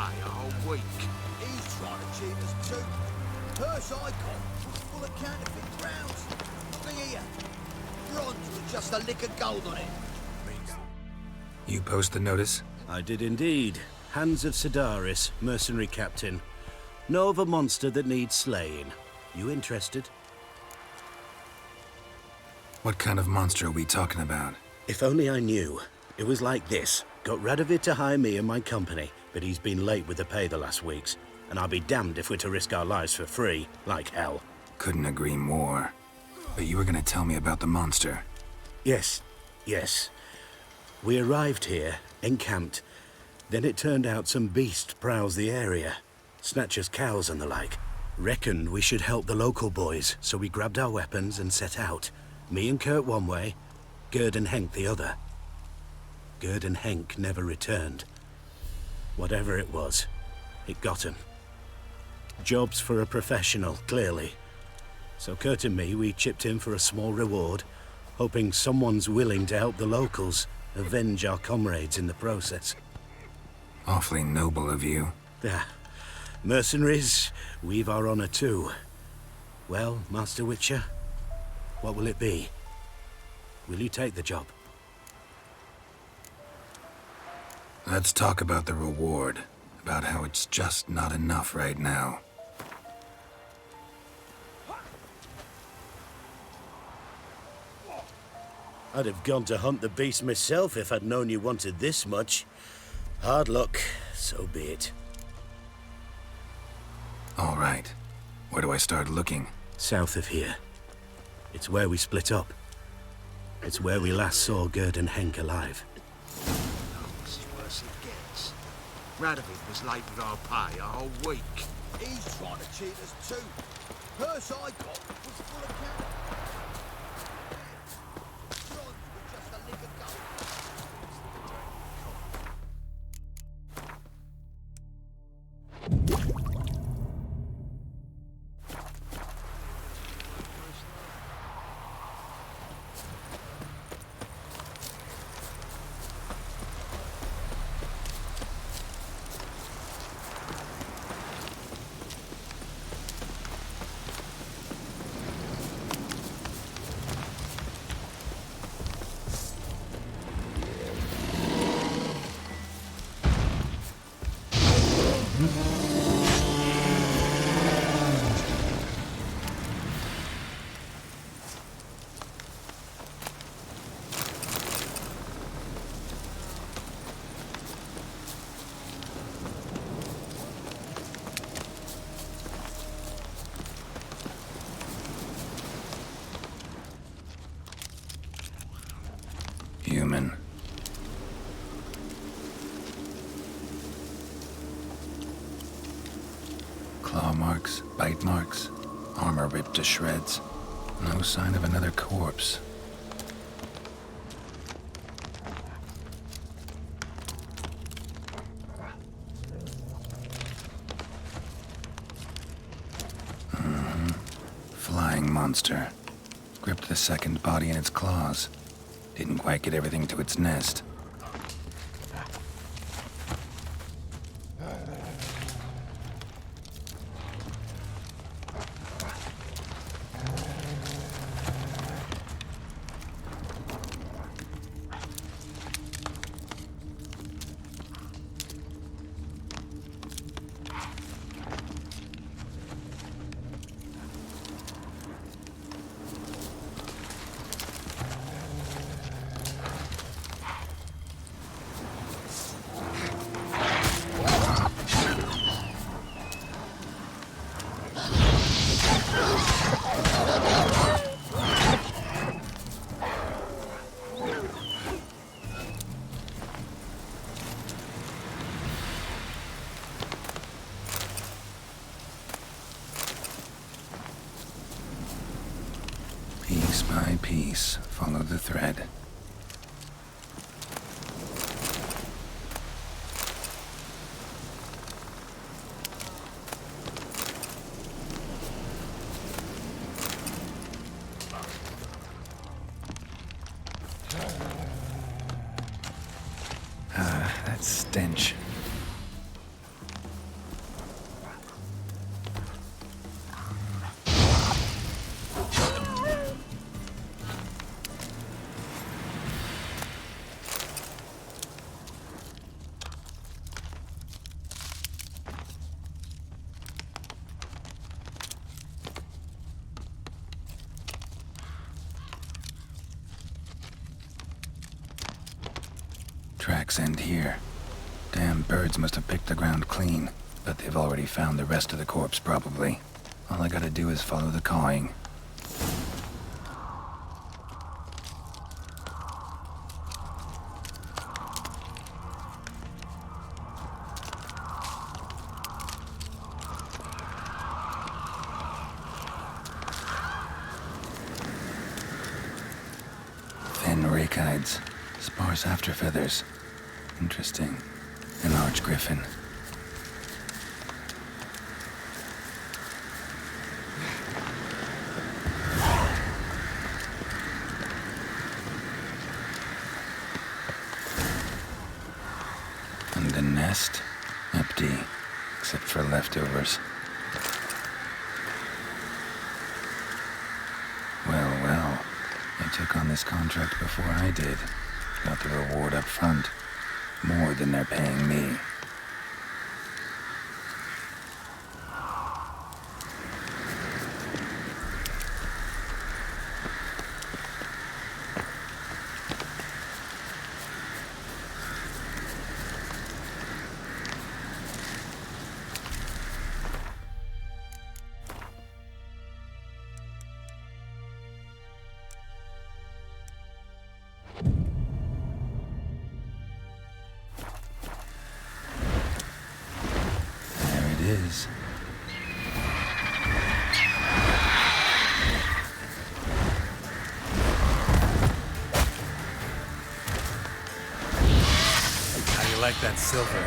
pay a whole week. He's trying to cheat us too. Purse I got was full of counterfeit crowns. Look here. Bronze with just a lick of gold on it. You post the notice? I did indeed. Hands of Sedaris, mercenary captain. Know of a monster that needs slaying. You interested? What kind of monster are we talking about? If only I knew. It was like this. Got Radovid to hire me and my company, but he's been late with the pay the last weeks. And I'll be damned if we're to risk our lives for free, like hell. Couldn't agree more. But you were gonna tell me about the monster. Yes. We arrived here, encamped. Then it turned out some beast prowls the area. Snatchers cows and the like. Reckoned we should help the local boys, so we grabbed our weapons and set out. Me and Kurt one way, Gerd and Henk the other. Gerd and Henk never returned. Whatever it was, it got him. Jobs for a professional, clearly. So Kurt and me, we chipped in for a small reward, hoping someone's willing to help the locals avenge our comrades in the process. Awfully noble of you. Mercenaries, we've our honor too. Well, Master Witcher, what will it be? Will you take the job? Let's talk about the reward. About how it's just not enough right now. I'd have gone to hunt the beast myself if I'd known you wanted this much. Hard luck, so be it. All right. Where do I start looking? South of here. It's where we split up. It's where we last saw Gerd and Henk alive. This is worse it gets. Radovid was late with our pay a whole week. He's trying to cheat us too. Purse I got was full of counterfeit. Bronze with just a lick of gold. Human. Claw marks, bite marks, armor ripped to shreds. No sign of another corpse. Flying monster. Gripped the second body in its claws. Didn't quite get everything to its nest. Piece by piece, follow the thread. That stench. end here. Damn birds must have picked the ground clean, but they've already found the rest of the corpse, probably. All I gotta do is follow the cawing. Thin rakides, sparse afterfeathers. Interesting. An arch griffin. And the nest? Empty, except for leftovers. Well. They took on this contract before I did. Got the reward up front. More than they're paying me. Is. How do you like that silver?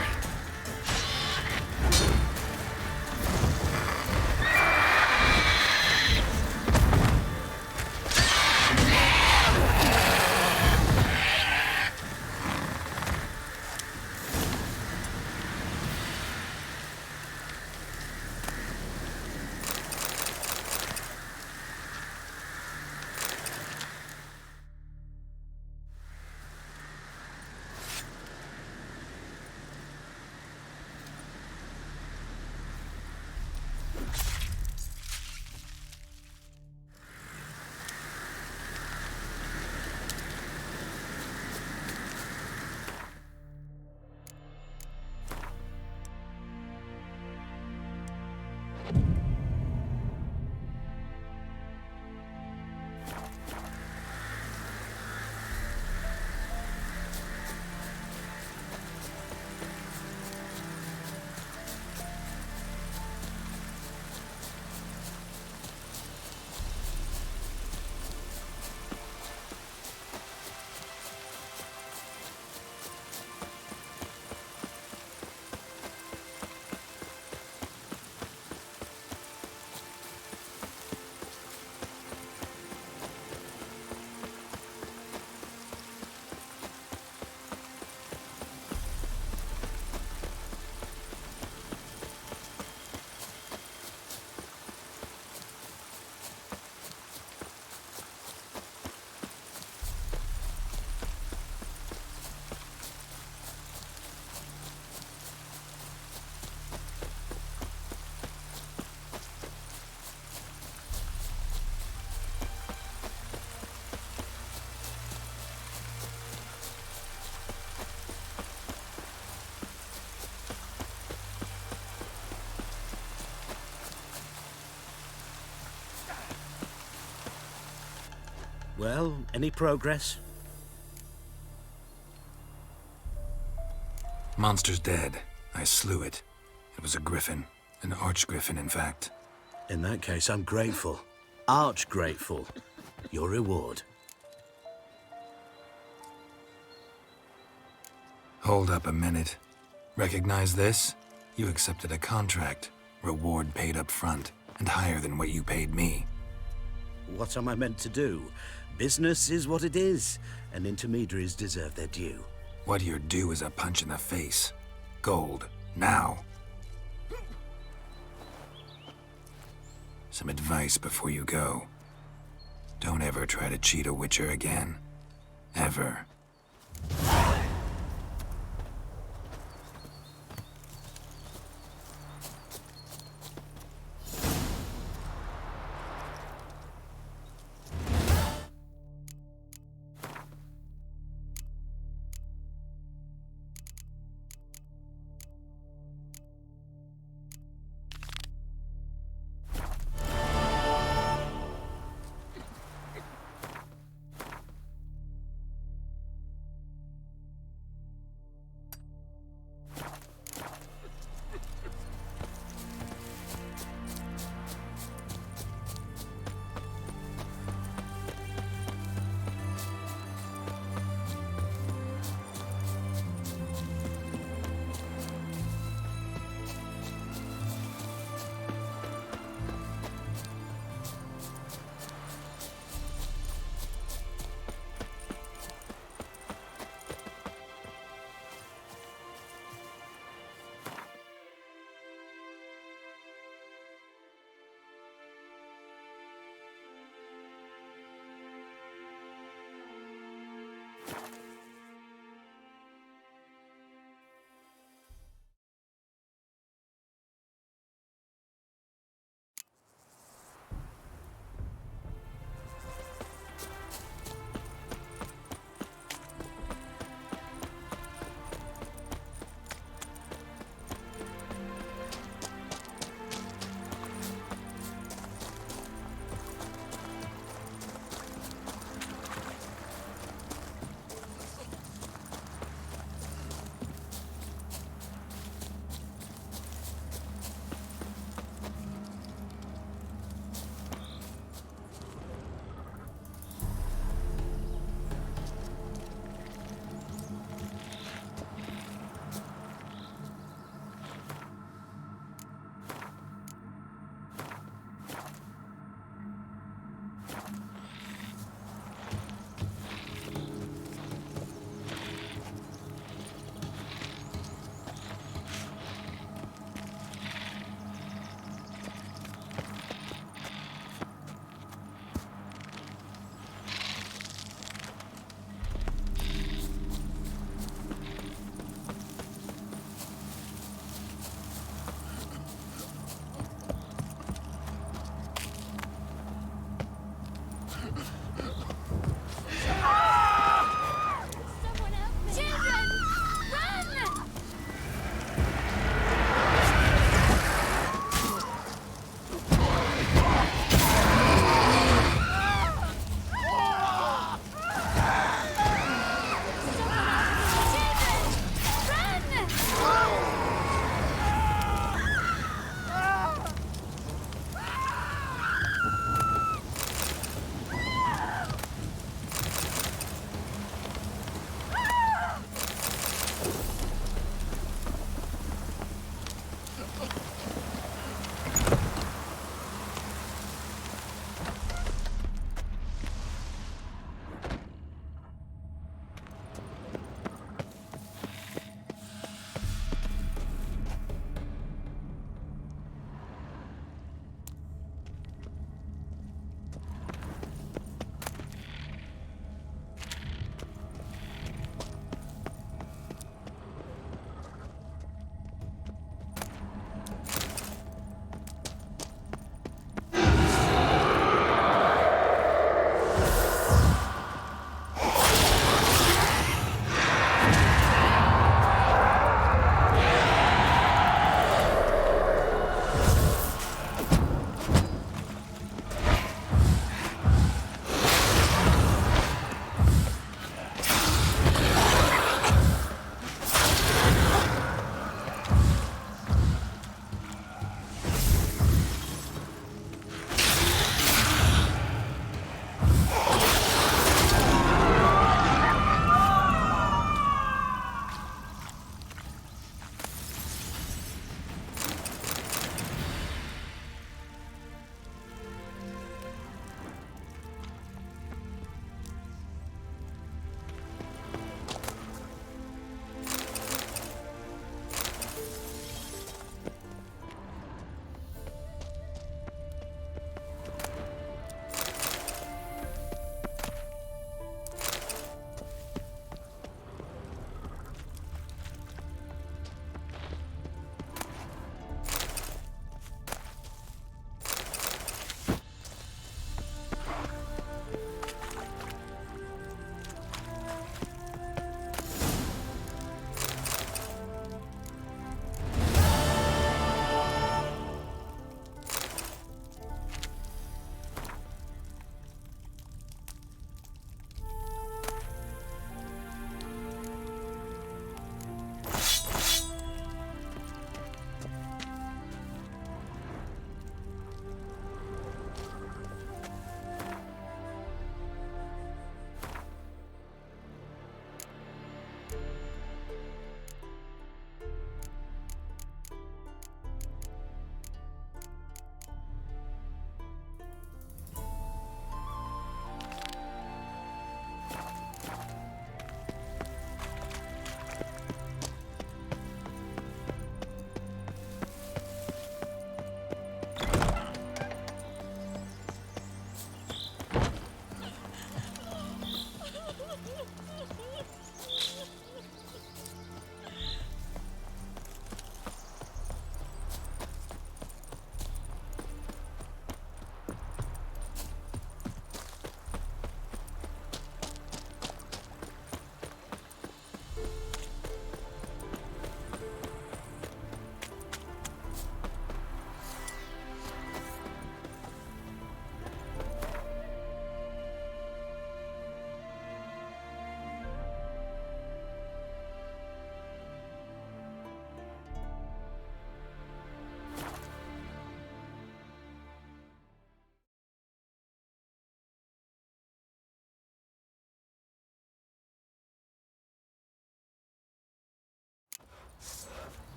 Well, any progress? Monster's dead. I slew it. It was a griffin. An arch griffin, in fact. In that case, I'm grateful. Arch grateful. Your reward. Hold up a minute. Recognize this? You accepted a contract. Reward paid up front, and higher than what you paid me. What am I meant to do? Business is what it is, and intermediaries deserve their due. What you're due is a punch in the face. Gold. Now. Some advice before you go. Don't ever try to cheat a Witcher again. Ever.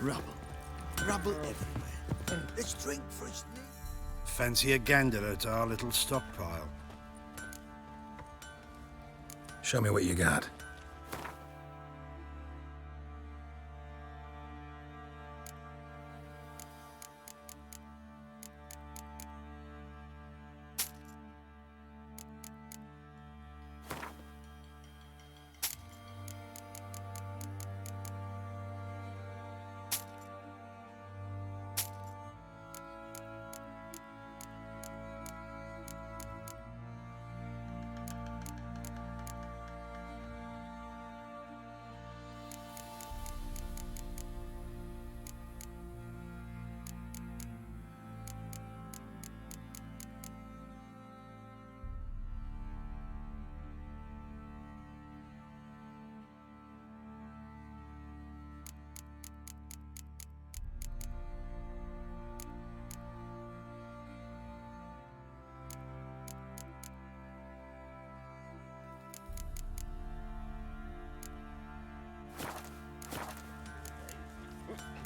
Rubble. Rubble everywhere. Let's drink for his knee. Fancy a gander at our little stockpile? Show me what you got.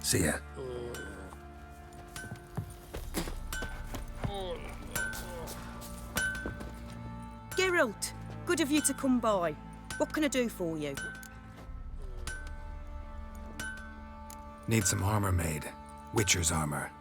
See ya. Geralt, good of you to come by. What can I do for you? Need some armor made. Witcher's armor.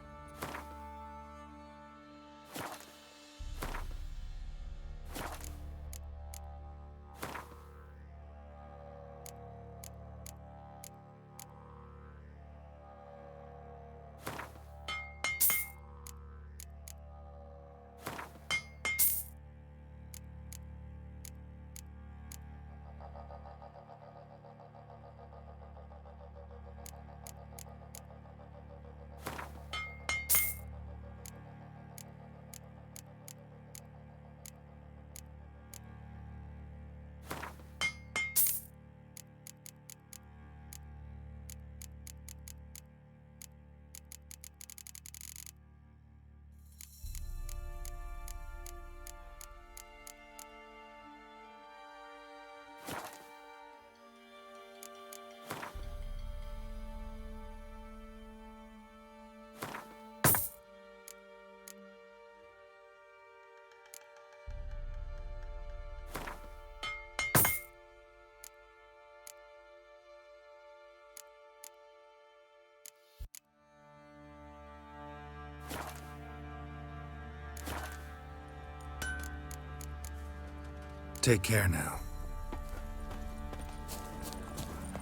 Take care now.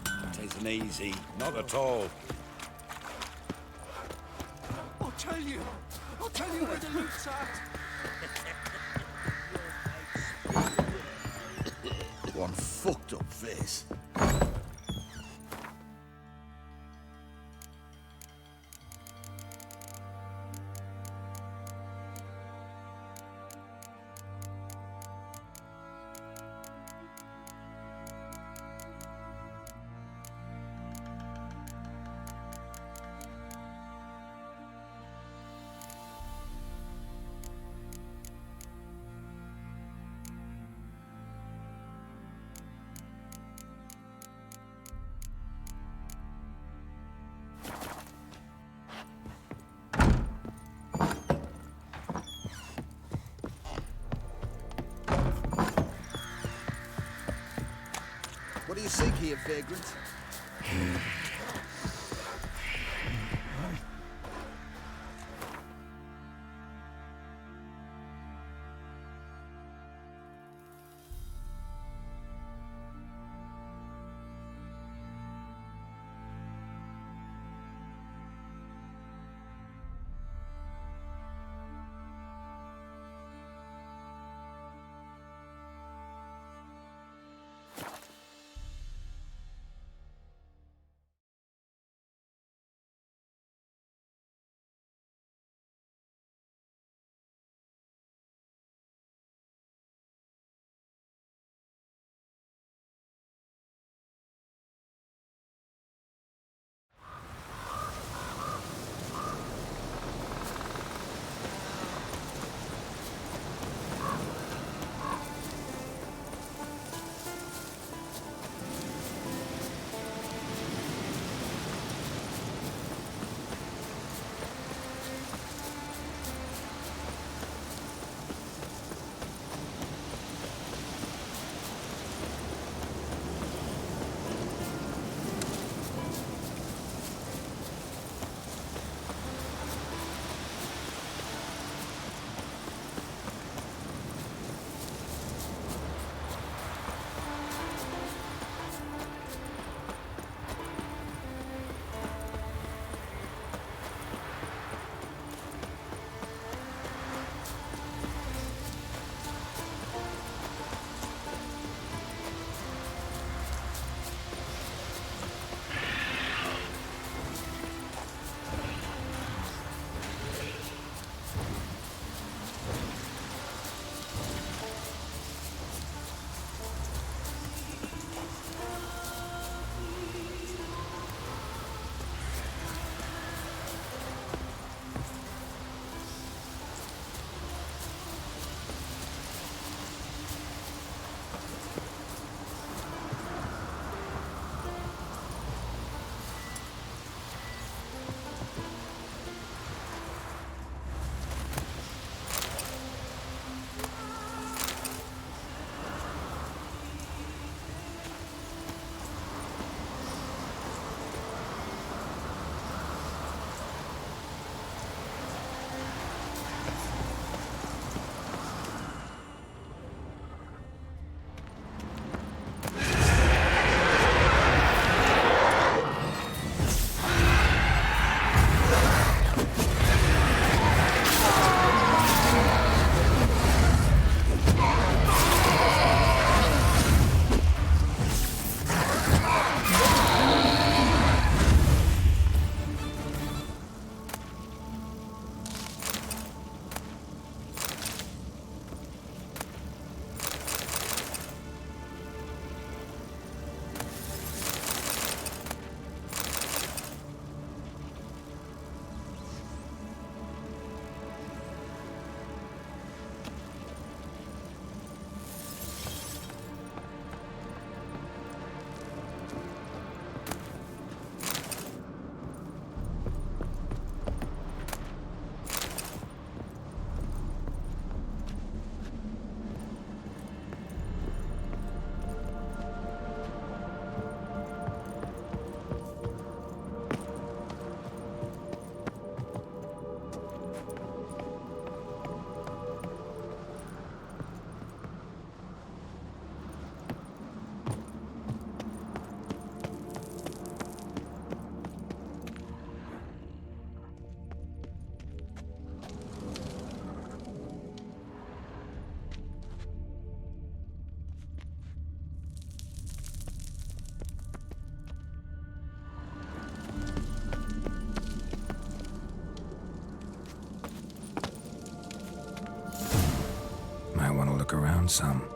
It isn't easy, not at all. I'll tell you where the loot's at. One fucked up face. What do you seek here, vagrant? found some.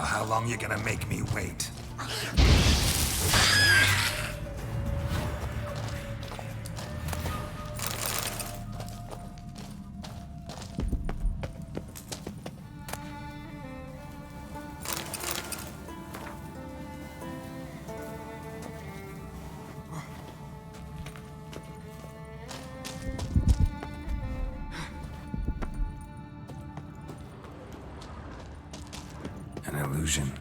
how long you gonna make me wait? An illusion.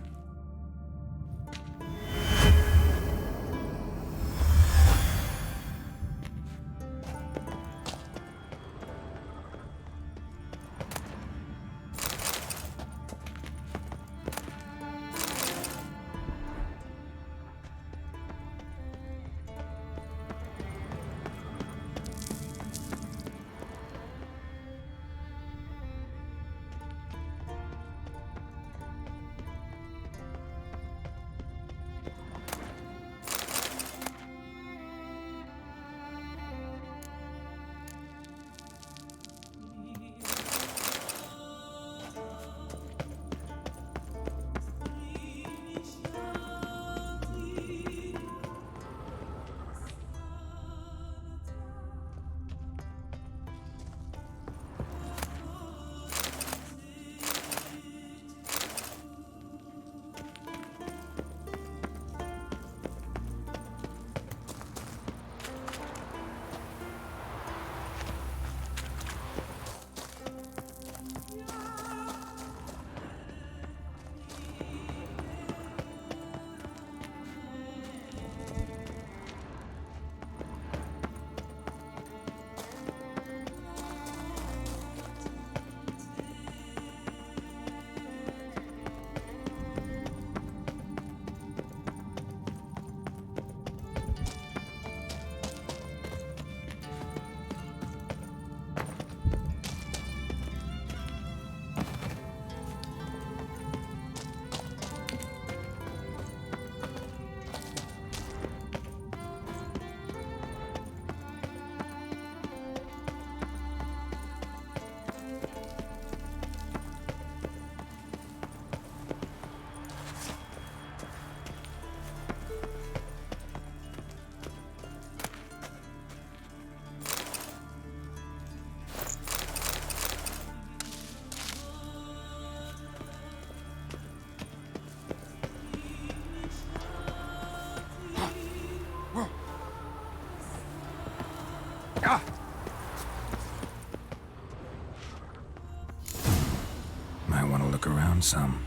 Might want to look around some.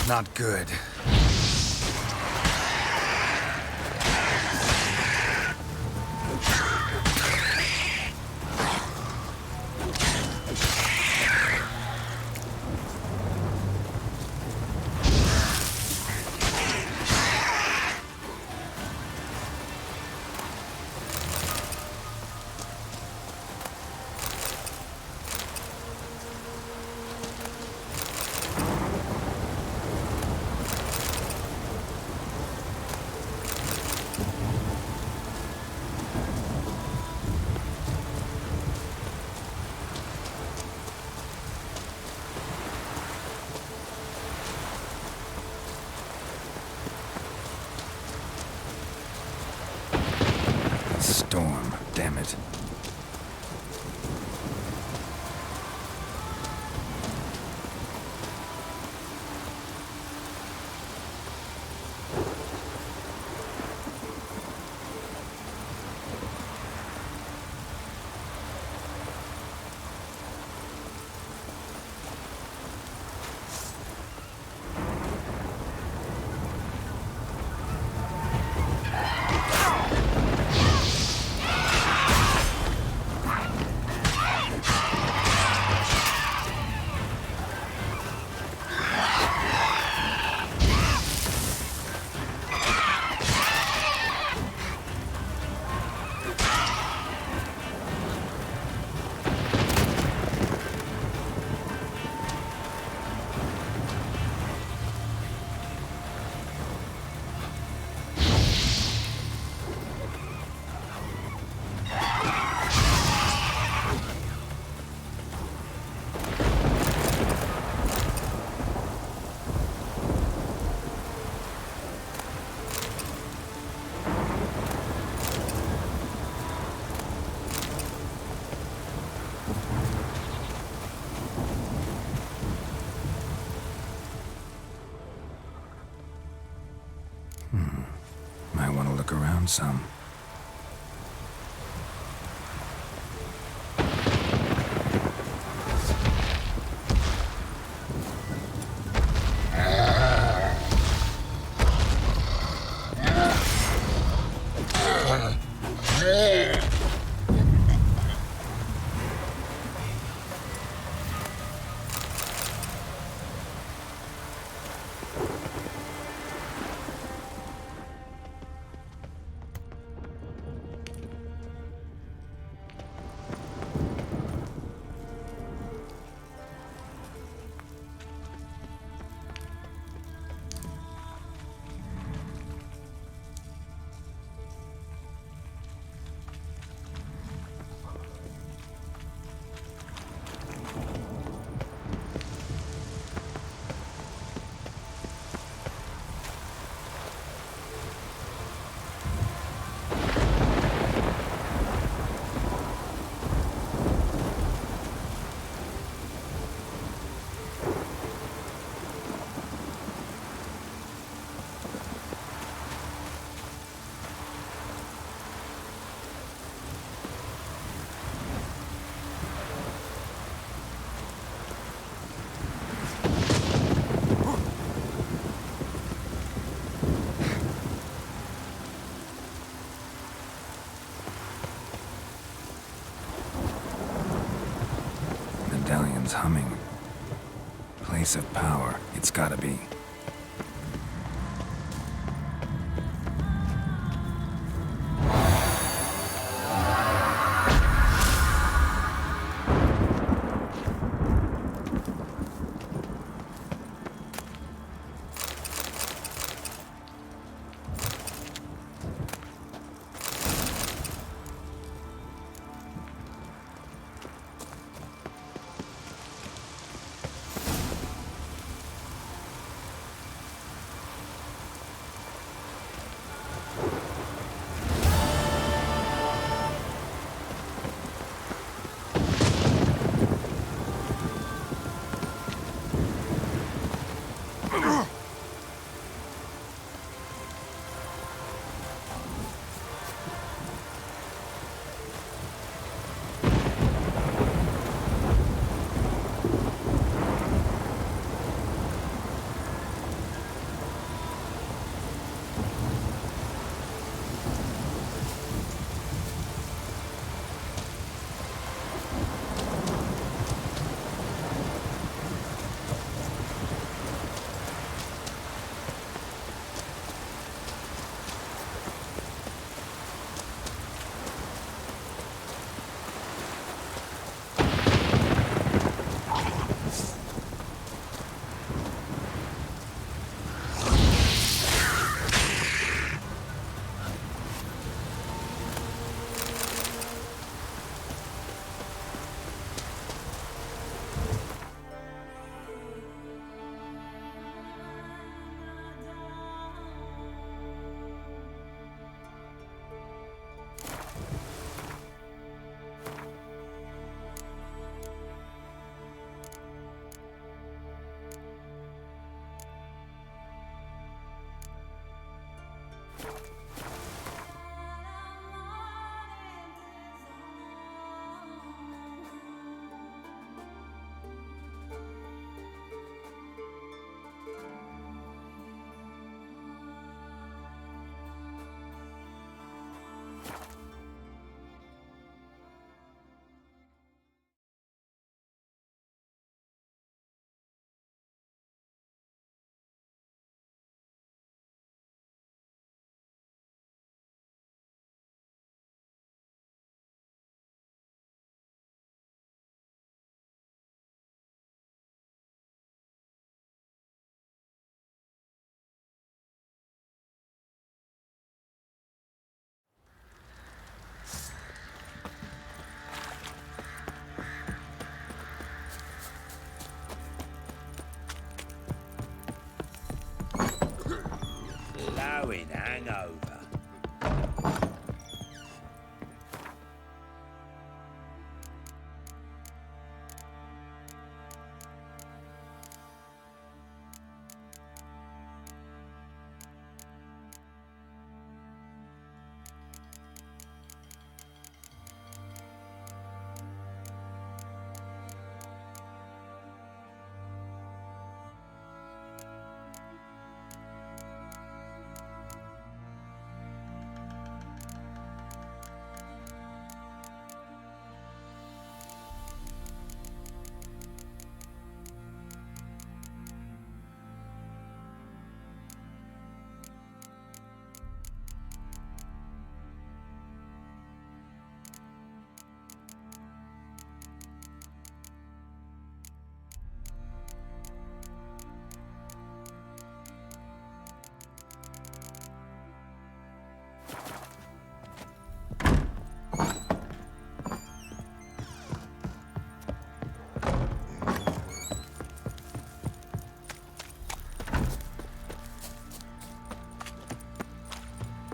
Not good. Storm, damn it. Might want to look around some. Medallion's humming. Place of power, it's gotta be. Blowing hangover.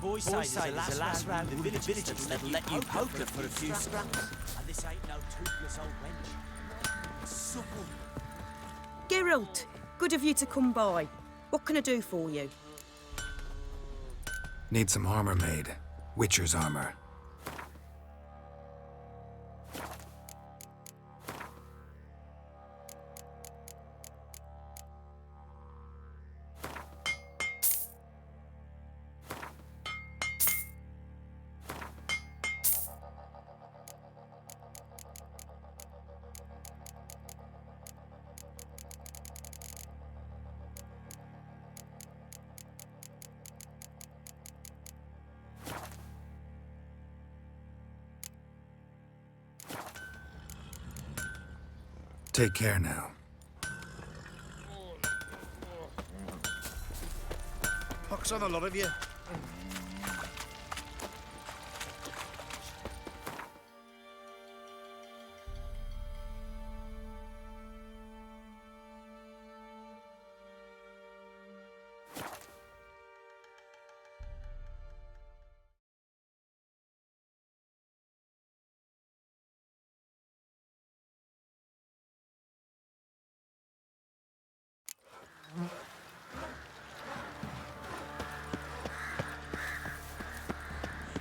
Boys say there's a last round of villages that'll let you poker for a few scraps. And this ain't no toothless old wench. Supple. Geralt, good of you to come by. What can I do for you? Need some armor made. Witcher's armor. Take care now. Pox on a lot of you.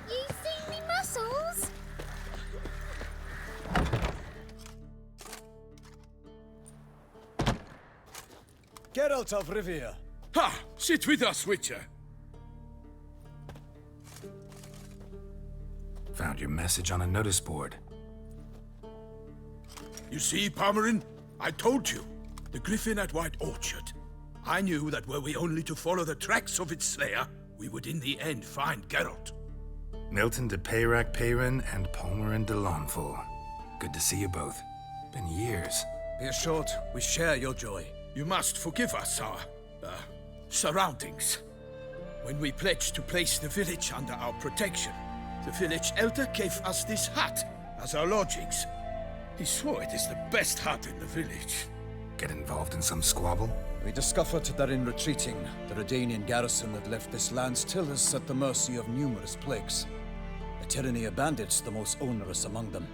You see me muscles? Geralt of Rivia. Ha! Sit with us, Witcher. Found your message on a notice board. You see, Palmerin? I told you. The griffin at White Orchard. I knew that were we only to follow the tracks of its slayer, we would in the end find Geralt. Milton de Peyrac Peyran and Palmerin de Lawnful. Good to see you both. Been years. Be assured, we share your joy. You must forgive us our, surroundings. When we pledged to place the village under our protection, the village elder gave us this hut as our lodgings. He swore it is the best hut in the village. Get involved in some squabble? We discovered that in retreating, the Redanian garrison had left this land still is at the mercy of numerous plagues. The tyranny of bandits the most onerous among them.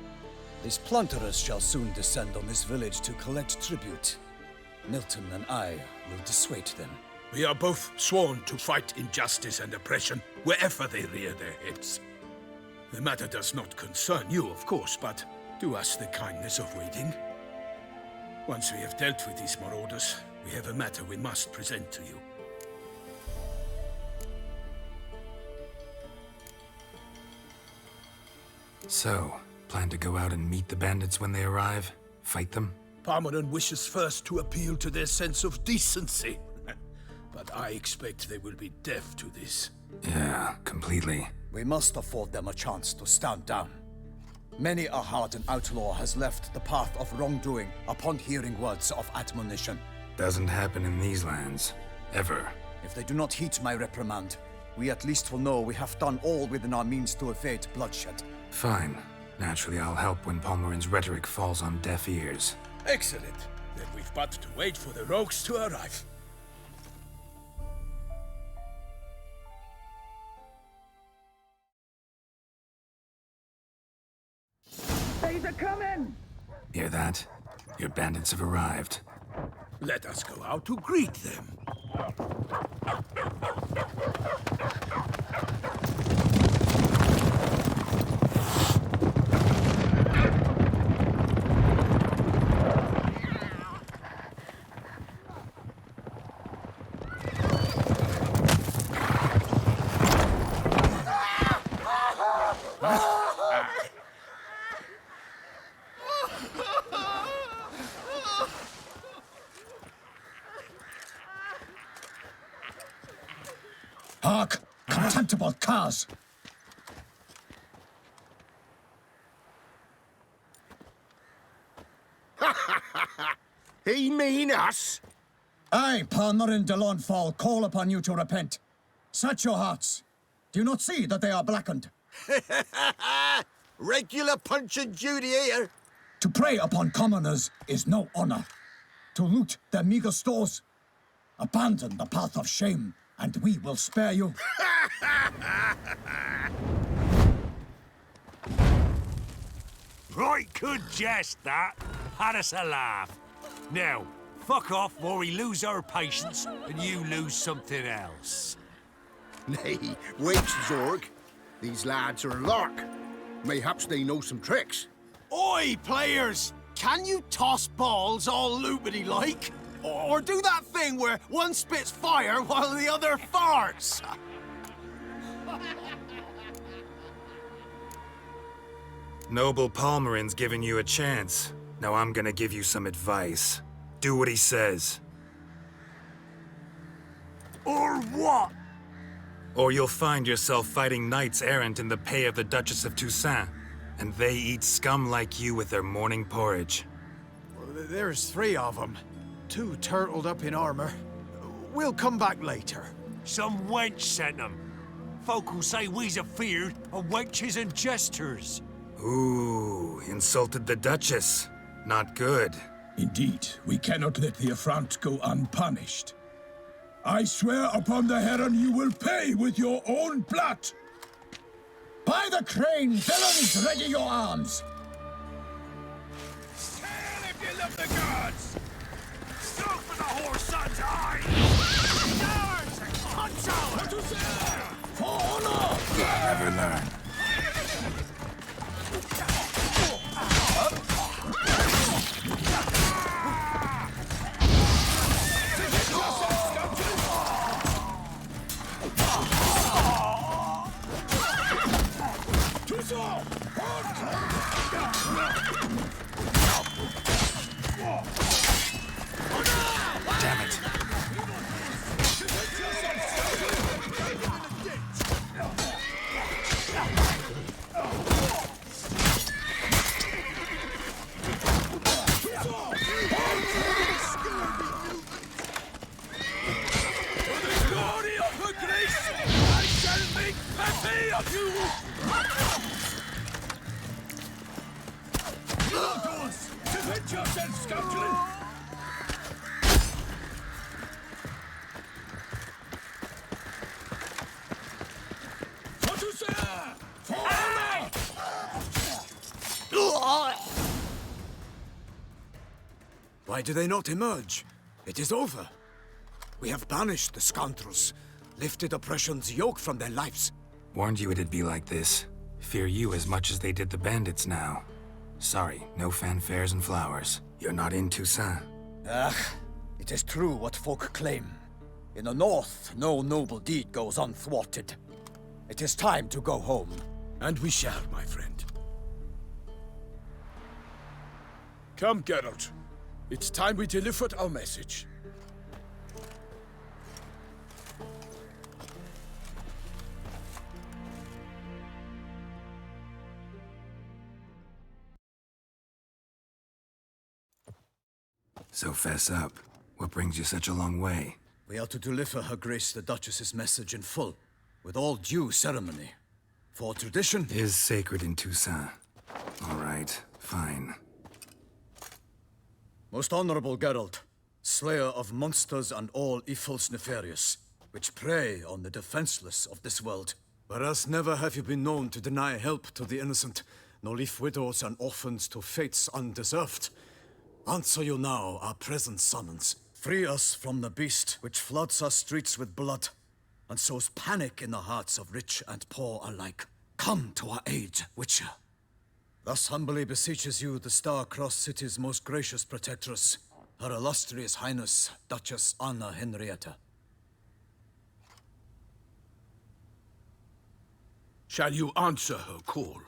These plunderers shall soon descend on this village to collect tribute. Milton and I will dissuade them. We are both sworn to fight injustice and oppression wherever they rear their heads. The matter does not concern you, of course, but do us the kindness of waiting. Once we have dealt with these marauders, we have a matter we must present to you. So, plan to go out and meet the bandits when they arrive? Fight them? Palmerin wishes first to appeal to their sense of decency. But I expect they will be deaf to this. Yeah, completely. We must afford them a chance to stand down. Many a hardened outlaw has left the path of wrongdoing upon hearing words of admonition. Doesn't happen in these lands. Ever. If they do not heed my reprimand, we at least will know we have done all within our means to evade bloodshed. Fine. Naturally, I'll help when Palmerin's rhetoric falls on deaf ears. Excellent. Then we've but to wait for the rogues to arrive. Hear that? Your bandits have arrived. Let us go out to greet them. Hark! Contemptible curs! He mean us? I, Palmerin de Lawnfall, call upon you to repent. Set your hearts. Do you not see that they are blackened? Regular punch and duty here. To prey upon commoners is no honor. To loot their meager stores, abandon the path of shame, and we will spare you. Right good jest, that. Had us a laugh. Now, fuck off while we lose our patience and you lose something else. Nay, wait, Zorg. These lads are a lark. Mayhaps they know some tricks. Oi, players! Can you toss balls all loopity-like? Or do that thing where one spits fire while the other farts? Noble Palmerin's giving you a chance. Now I'm gonna give you some advice. Do what he says. Or what? Or you'll find yourself fighting knights errant in the pay of the Duchess of Toussaint. And they eat scum like you with their morning porridge. There's 3 of them. 2 turtled up in armor. We'll come back later. Some wench sent them. Folk will say we's afeard of wenches and jesters. Ooh, insulted the Duchess. Not good. Indeed, we cannot let the affront go unpunished. I swear upon the Heron you will pay with your own blood! By the crane, villains, ready your arms! Stand if you love the gods! Go for the whore's son's eye! Cowards! Punch out! For honor! Never learn. Damn it. Glory of her grace! I shall make pepe of you! Defend yourself, scoundrel! For Toussaint! For honor! Why do they not emerge? It is over. We have banished the scoundrels, lifted oppression's yoke from their lives. Warned you it'd be like this. Fear you as much as they did the bandits now. Sorry, no fanfares and flowers. You're not in Toussaint. It is true what folk claim. In the north, no noble deed goes unthwarted. It is time to go home. And we shall, my friend. Come, Geralt. It's time we delivered our message. So fess up. What brings you such a long way? We are to deliver Her Grace the Duchess's message in full, with all due ceremony. For tradition Is sacred in Toussaint. All right, fine. Most honorable Geralt, slayer of monsters and all evils nefarious, which prey on the defenseless of this world. Whereas never have you been known to deny help to the innocent, nor leave widows and orphans to fates undeserved. Answer you now our present summons. Free us from the beast which floods our streets with blood and sows panic in the hearts of rich and poor alike. Come to our aid, Witcher. Thus humbly beseeches you the Star-Crossed City's most gracious protectress, Her Illustrious Highness, Duchess Anna Henrietta. Shall you answer her call?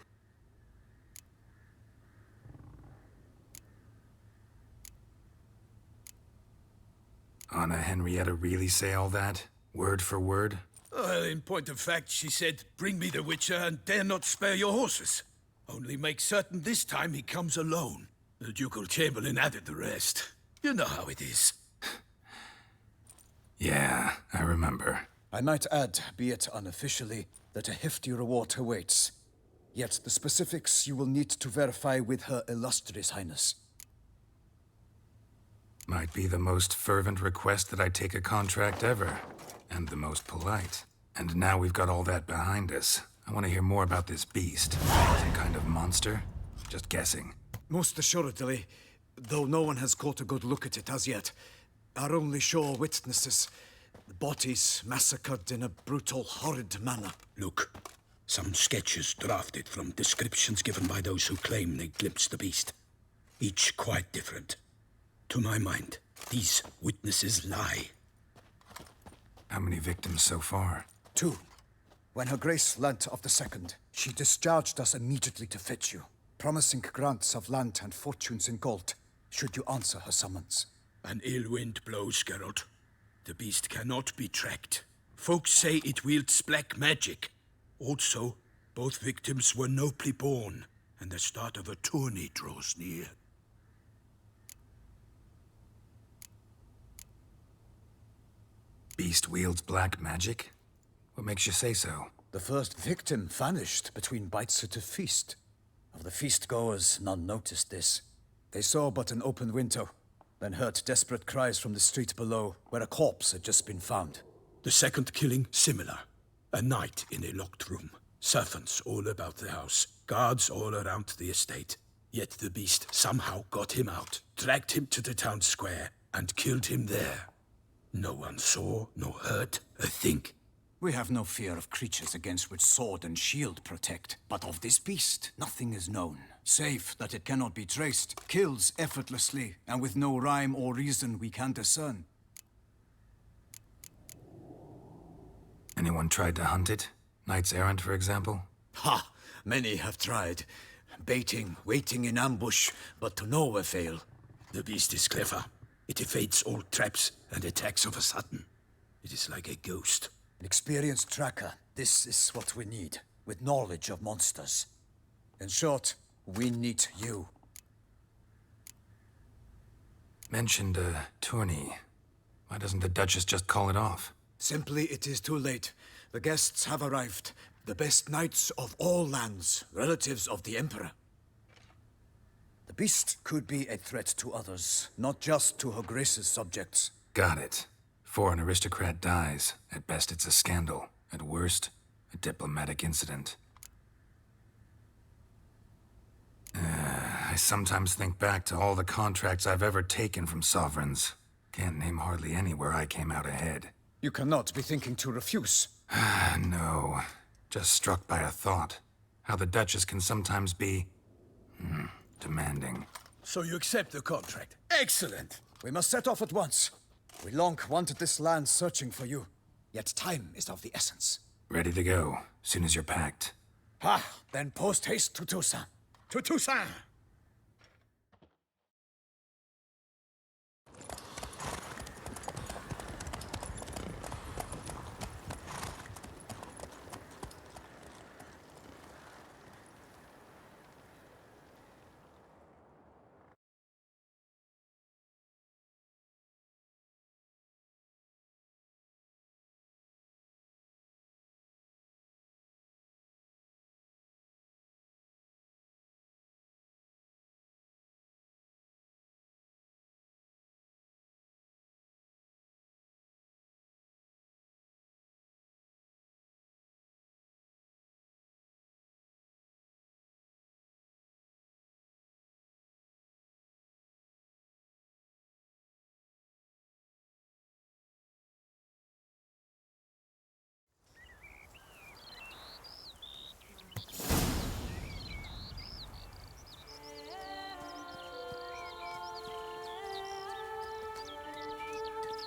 Anna Henrietta really say all that? Word for word? Well, in point of fact, she said, bring me the Witcher and dare not spare your horses. Only make certain this time he comes alone. The Ducal Chamberlain added the rest. You know how it is. Yeah, I remember. I might add, be it unofficially, that a hefty reward awaits. Yet the specifics you will need to verify with Her Illustrious Highness. Might be the most fervent request that I take a contract ever. And the most polite. And now we've got all that behind us. I want to hear more about this beast. Some kind of monster? Just guessing. Most assuredly, though no one has caught a good look at it as yet. Our only sure witnesses. The bodies massacred in a brutal, horrid manner. Look, some sketches drafted from descriptions given by those who claim they glimpsed the beast. Each quite different. To my mind, these witnesses lie. How many victims so far? 2. When Her Grace learnt of the second, she discharged us immediately to fetch you, promising grants of land and fortunes in gold, should you answer her summons. An ill wind blows, Geralt. The beast cannot be tracked. Folks say it wields black magic. Also, both victims were nobly born, and the start of a tourney draws near. Beast wields black magic? What makes you say so? The first victim vanished between bites at a feast. Of the feast-goers, none noticed this. They saw but an open window, then heard desperate cries from the street below, where a corpse had just been found. The second killing, similar. A night in a locked room. Servants all about the house. Guards all around the estate. Yet the beast somehow got him out, dragged him to the town square, and killed him there. No one saw, nor heard a thing. We have no fear of creatures against which sword and shield protect. But of this beast, nothing is known, save that it cannot be traced, kills effortlessly, and with no rhyme or reason we can discern. Anyone tried to hunt it? Knights errant, for example? Ha! Many have tried. Baiting, waiting in ambush, but to no avail. The beast is clever. It evades all traps and attacks of a sudden. It is like a ghost. An experienced tracker. This is what we need, with knowledge of monsters. In short, we need you. Mentioned a tourney. Why doesn't the Duchess just call it off? Simply, it is too late. The guests have arrived. The best knights of all lands, relatives of the Emperor. The beast could be a threat to others, not just to Her Grace's subjects. Got it. Before an aristocrat dies, at best it's a scandal. At worst, a diplomatic incident. I sometimes think back to all the contracts I've ever taken from sovereigns. Can't name hardly any where I came out ahead. You cannot be thinking to refuse. No. Just struck by a thought. How the Duchess can sometimes be... demanding. So you accept the contract? Excellent! We must set off at once. We long wanted this land searching for you. Yet time is of the essence. Ready to go, soon as you're packed. Then post haste to Toussaint. To Toussaint!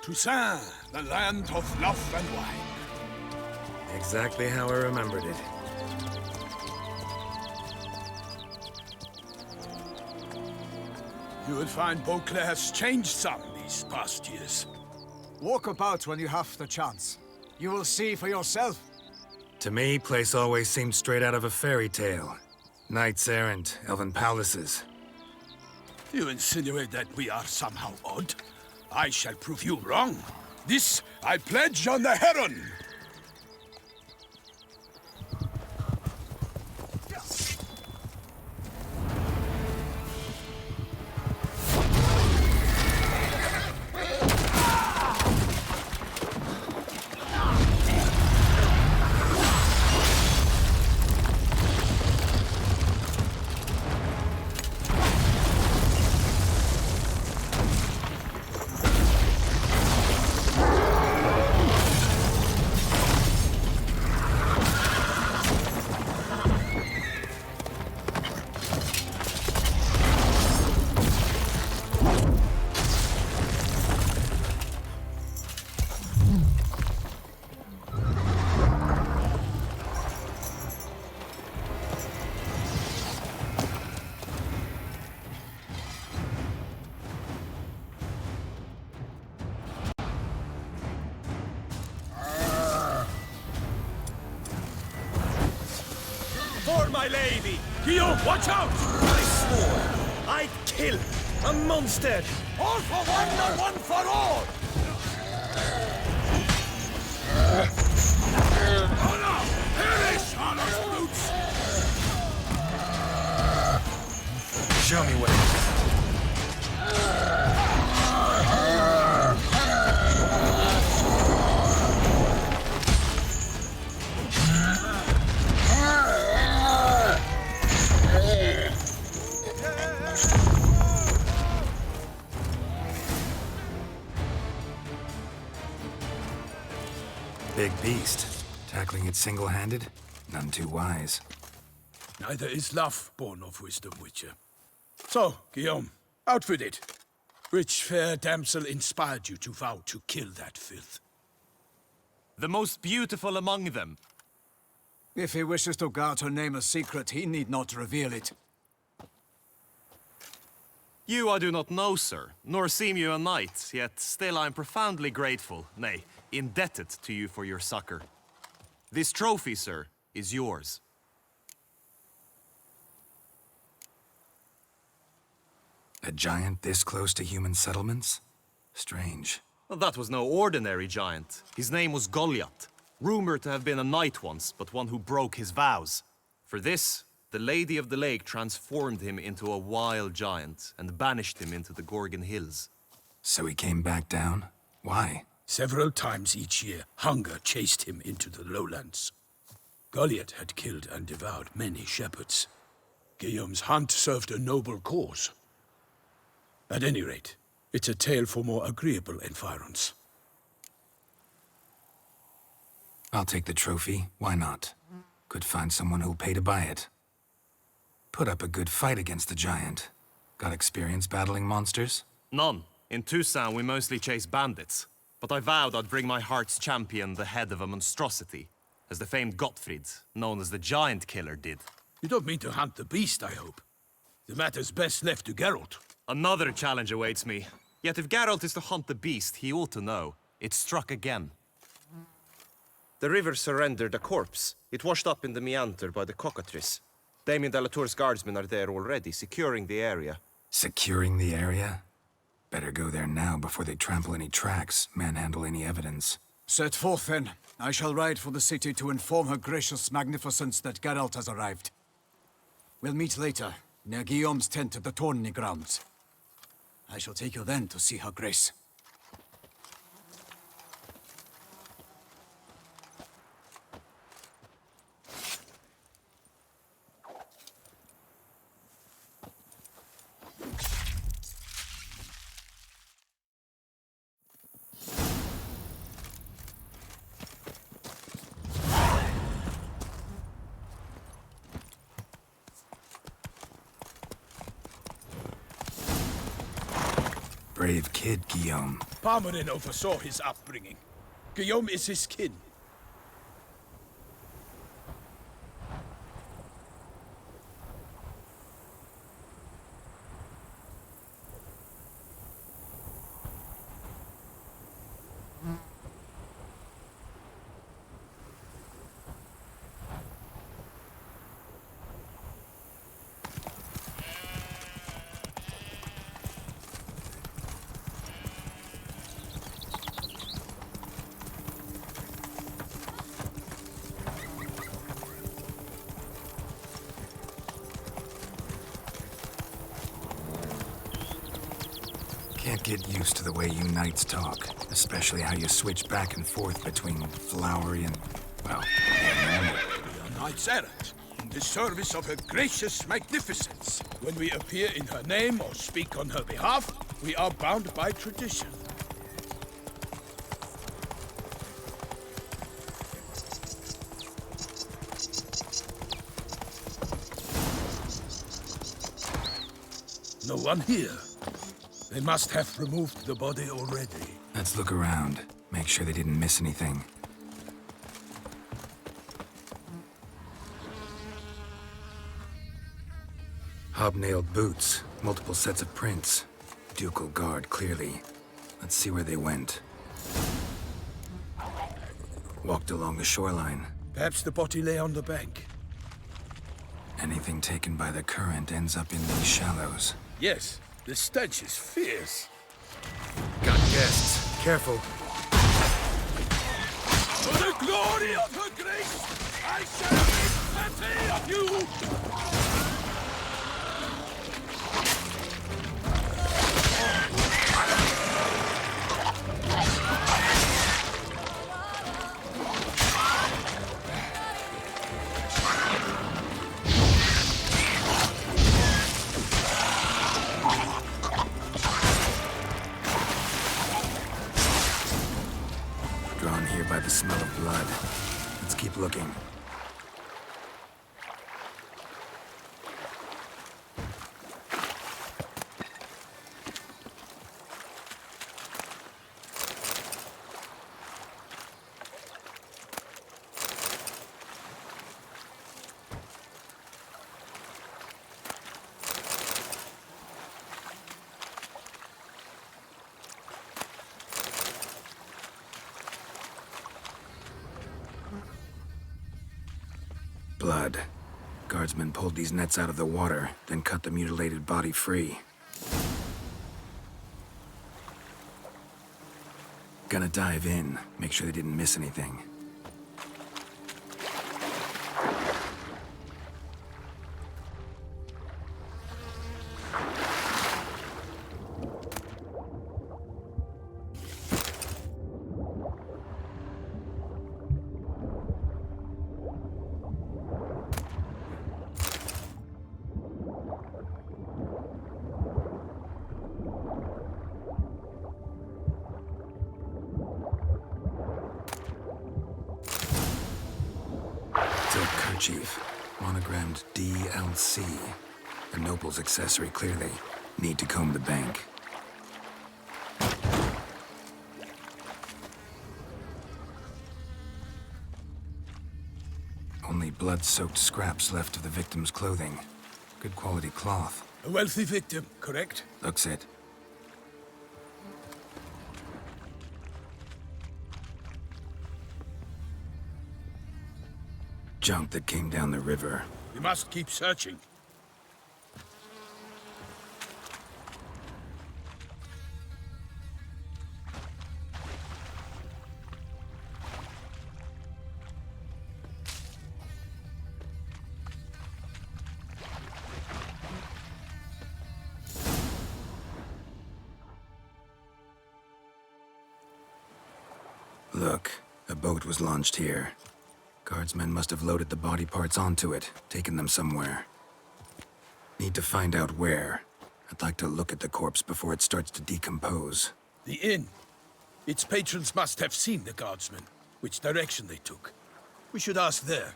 Toussaint, the land of love and wine. Exactly how I remembered it. You will find Beauclair has changed some these past years. Walk about when you have the chance. You will see for yourself. To me, place always seemed straight out of a fairy tale. Knights errant, elven palaces. You insinuate that we are somehow odd? I shall prove you wrong. This I pledge on the Heron. For my lady! Guillaume, watch out! I swore I'd kill a monster! All for one and one for all! Oh no! Perish, honest brutes! Show me what it is. Big beast. Tackling it single-handed? None too wise. Neither is love born of wisdom, Witcher. So, Guillaume, out with it. Which fair damsel inspired you to vow to kill that filth? The most beautiful among them. If he wishes to guard her name a secret, he need not reveal it. You I do not know, sir, nor seem you a knight, yet still I am profoundly grateful, nay, indebted to you for your succor. This trophy, sir, is yours. A giant this close to human settlements? Strange. Well, that was no ordinary giant. His name was Goliath, rumored to have been a knight once, but one who broke his vows. For this, the Lady of the Lake transformed him into a wild giant and banished him into the Gorgon Hills. So he came back down? Why? Several times each year, hunger chased him into the lowlands. Goliath had killed and devoured many shepherds. Guillaume's hunt served a noble cause. At any rate, it's a tale for more agreeable environs. I'll take the trophy. Why not? Could find someone who'll pay to buy it. Put up a good fight against the giant. Got experience battling monsters? None. In Toussaint, we mostly chase bandits. But I vowed I'd bring my heart's champion the head of a monstrosity, as the famed Gottfried, known as the Giant Killer, did. You don't mean to hunt the beast, I hope. The matter's best left to Geralt. Another challenge awaits me. Yet if Geralt is to hunt the beast, he ought to know. It struck again. The river surrendered a corpse. It washed up in the meander by the cockatrice. Damien de la Tour's guardsmen are there already, securing the area. Securing the area? Better go there now before they trample any tracks, manhandle any evidence. Set forth, then. I shall ride for the city to inform her gracious magnificence that Geralt has arrived. We'll meet later, near Guillaume's tent at the tourney grounds. I shall take you then to see her grace. brave kid, Guillaume. Parmarin oversaw his upbringing. Guillaume is his kin. Can't get used to the way you knights talk, especially how you switch back and forth between flowery and, well, normal. We are knights errant, in the service of her gracious magnificence. When we appear in her name or speak on her behalf, we are bound by tradition. No one here. They must have removed the body already. Let's look around. Make sure they didn't miss anything. Hobnailed boots, multiple sets of prints. Ducal guard, clearly. Let's see where they went. Walked along the shoreline. Perhaps the body lay on the bank. Anything taken by the current ends up in these shallows. Yes, the stench is fierce. Got guests. Careful. For the glory of her grace, I shall make plenty of you! Drawn here by the smell of blood. Let's keep looking. Blood. Guardsmen pulled these nets out of the water, then cut the mutilated body free. Gonna dive in, make sure they didn't miss anything. Silk kerchief, monogrammed DLC. A noble's accessory, clearly. Need to comb the bank. Only blood-soaked scraps left of the victim's clothing. Good quality cloth. A wealthy victim, correct? Looks it. Junk that came down the river. We must keep searching. Look, a boat was launched here. Guardsmen must have loaded the body parts onto it, taken them somewhere. Need to find out where. I'd like to look at the corpse before it starts to decompose. The inn. Its patrons must have seen the guardsmen, which direction they took. We should ask there.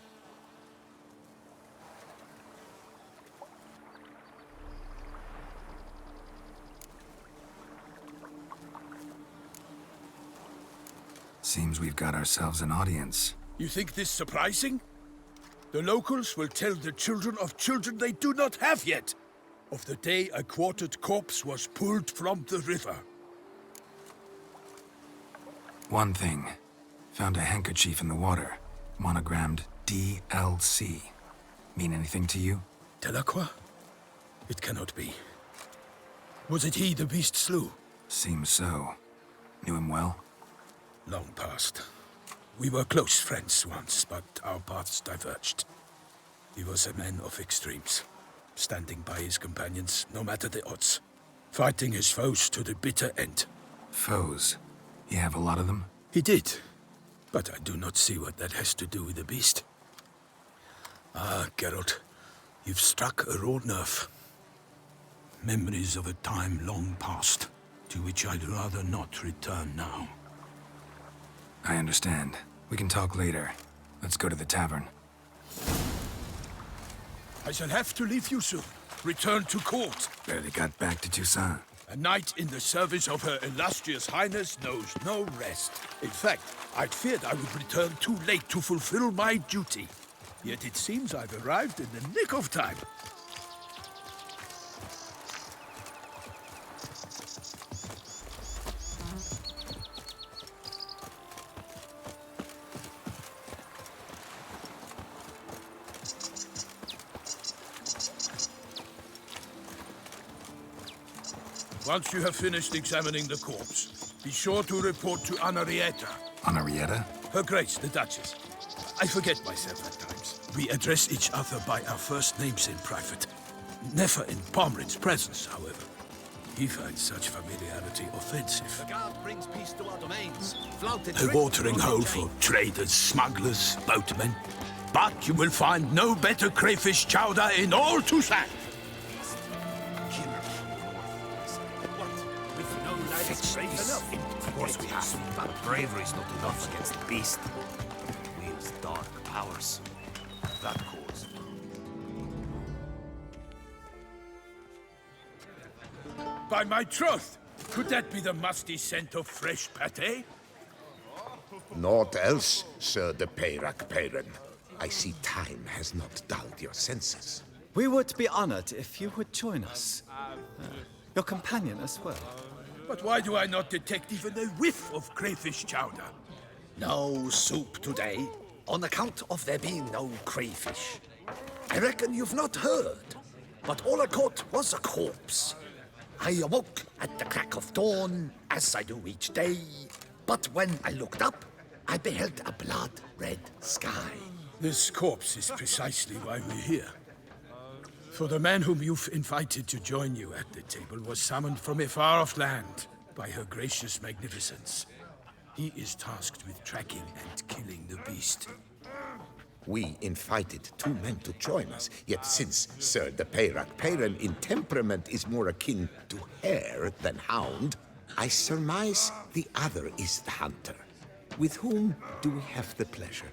Seems we've got ourselves an audience. You think this surprising? The locals will tell the children of children they do not have yet of the day a quartered corpse was pulled from the river. One thing. Found a handkerchief in the water. Monogrammed DLC. Mean anything to you? Delacroix? It cannot be. Was it he the beast slew? Seems so. Knew him well? Long past. We were close friends once, but our paths diverged. He was a man of extremes, standing by his companions no matter the odds, fighting his foes to the bitter end. Foes? You have a lot of them? He did, but I do not see what that has to do with the beast. Ah, Geralt, you've struck a raw nerve. Memories of a time long past, to which I'd rather not return now. I understand. We can talk later. Let's go to the tavern. I shall have to leave you soon. Return to court. Barely got back to Toussaint. A knight in the service of Her Illustrious Highness knows no rest. In fact, I'd feared I would return too late to fulfill my duty. Yet it seems I've arrived in the nick of time. Once you have finished examining the corpse, be sure to report to Anarietta. Anarietta? Her Grace, the Duchess. I forget myself at times. We address each other by our first names in private. Never in Pomrin's presence, however. He finds such familiarity offensive. The guard brings peace to our domains. Flouted A watering hole for traders, smugglers, boatmen. But you will find no better crayfish chowder in all Toussaint. Of course we have. But bravery's not enough against the beast. It wields dark powers. That cause. By my troth, could that be the musty scent of fresh pâté? Naught else, Sir de Peyrac-Peyran. I see time has not dulled your senses. We would be honored if you would join us. Your companion as well. But why do I not detect even a whiff of crayfish chowder? No soup today, on account of there being no crayfish. I reckon you've not heard, but all I caught was a corpse. I awoke at the crack of dawn, as I do each day, but when I looked up, I beheld a blood-red sky. This corpse is precisely why we're here. For the man whom you've invited to join you at the table was summoned from a far-off land by Her Gracious Magnificence. He is tasked with tracking and killing the beast. We invited 2 men to join us, yet since Sir de Peyrac-Peyran in temperament is more akin to hare than hound, I surmise the other is the hunter. With whom do we have the pleasure?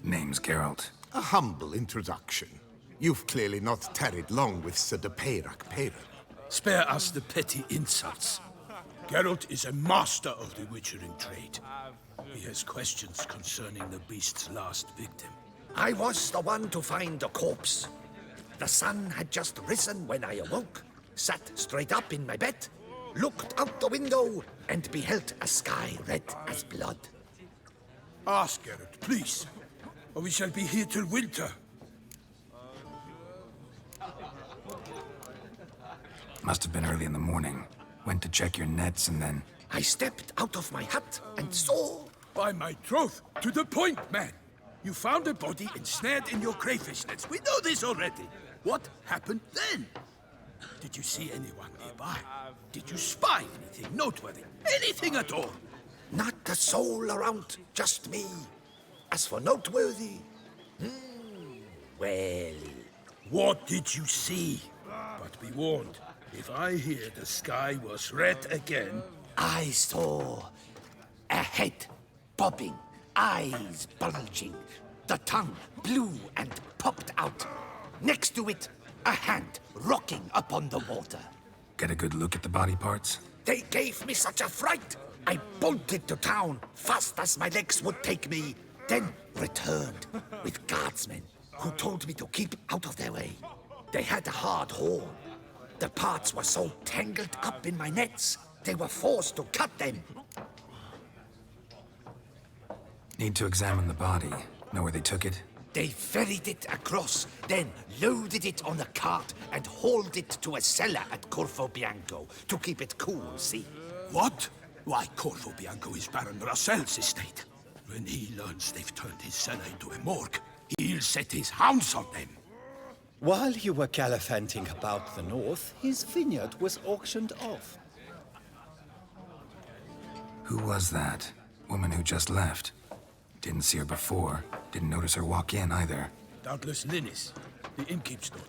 Name's Geralt. A humble introduction. You've clearly not tarried long with Sir de Peyrac-Peyran. Spare us the petty insults. Geralt is a master of the witchering trade. He has questions concerning the beast's last victim. I was the one to find the corpse. The sun had just risen when I awoke, sat straight up in my bed, looked out the window, and beheld a sky red as blood. Ask Geralt, please, or we shall be here till winter. Must have been early in the morning. Went to check your nets and then... I stepped out of my hut and saw... By my troth, to the point, man. You found a body ensnared in your crayfish nets. We know this already. What happened then? Did you see anyone nearby? Did you spy anything noteworthy? Anything at all? Not a soul around, just me. As for noteworthy... well... What did you see? But be warned, if I hear the sky was red again... I saw a head bobbing, eyes bulging, the tongue blue and popped out. Next to it, a hand rocking upon the water. Get a good look at the body parts? They gave me such a fright. I bolted to town fast as my legs would take me, then returned with guardsmen who told me to keep out of their way. They had a hard haul. The parts were so tangled up in my nets, they were forced to cut them. Need to examine the body. Know where they took it? They ferried it across, then loaded it on a cart and hauled it to a cellar at Corvo Bianco to keep it cool, see? What? Why, Corvo Bianco is Baron Russell's estate. When he learns they've turned his cellar into a morgue, he'll set his hounds on them. While you were gallivanting about the north, his vineyard was auctioned off. Who was that? Woman who just left. Didn't see her before. Didn't notice her walk in either. Doubtless Linnis, the innkeep's daughter.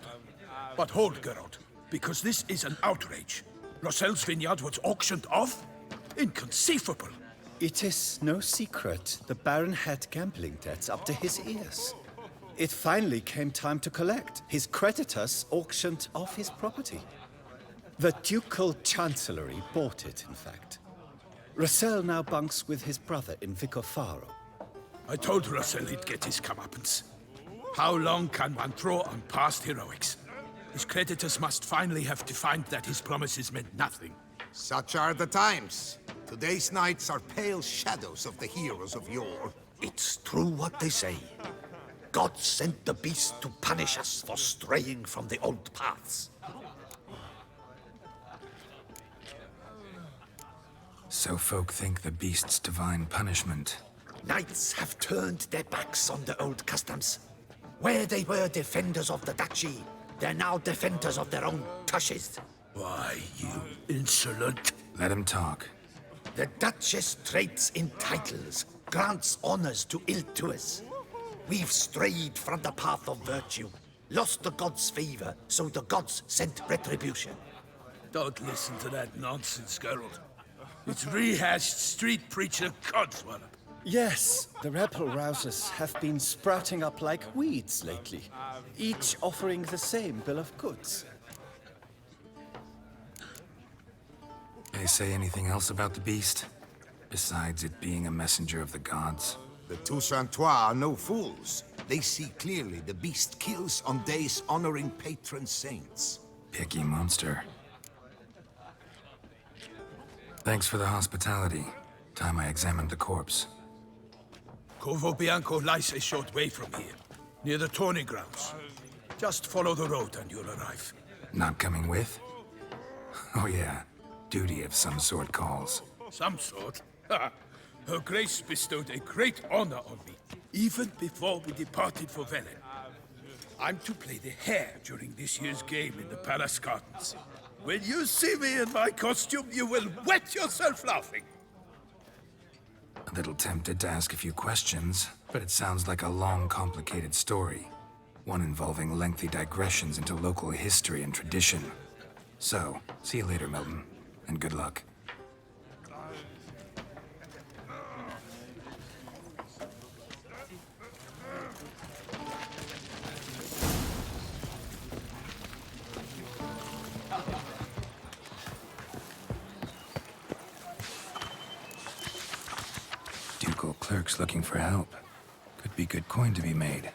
But hold, Geralt, because this is an outrage. Russell's vineyard was auctioned off? Inconceivable. It is no secret the Baron had gambling debts up to his ears. It finally came time to collect. His creditors auctioned off his property. The Ducal Chancellery bought it, in fact. Russell now bunks with his brother in Vicofaro. I told Russell he'd get his comeuppance. How long can one throw on past heroics? His creditors must finally have defined that his promises meant nothing. Such are the times. Today's knights are pale shadows of the heroes of yore. It's true what they say. God sent the beast to punish us for straying from the old paths. So folk think the beast's divine punishment. Knights have turned their backs on the old customs. Where they were defenders of the duchy, they're now defenders of their own tushes. Why, you insolent... Let him talk. The Duchess trades in titles, grants honors to ill-doers. We've strayed from the path of virtue, lost the gods' favor, so the gods sent retribution. Don't listen to that nonsense, Geralt. It's rehashed street preacher codswallop. Yes, the rebel rousers have been sprouting up like weeds lately, each offering the same bill of goods. They say anything else about the beast? Besides it being a messenger of the gods? The Toussaintois are no fools. They see clearly the beast kills on days honoring patron saints. Picky monster. Thanks for the hospitality. Time I examined the corpse. Corvo Bianco lies a short way from here, near the tourney grounds. Just follow the road and you'll arrive. Not coming with? Oh yeah, duty of some sort calls. Some sort? Her Grace bestowed a great honor on me, even before we departed for Velen. I'm to play the hare during this year's game in the palace gardens. When you see me in my costume, you will wet yourself laughing. A little tempted to ask a few questions, but it sounds like a long, complicated story. One involving lengthy digressions into local history and tradition. So, see you later, Milton, and good luck. Ducal clerks looking for help. Could be good coin to be made.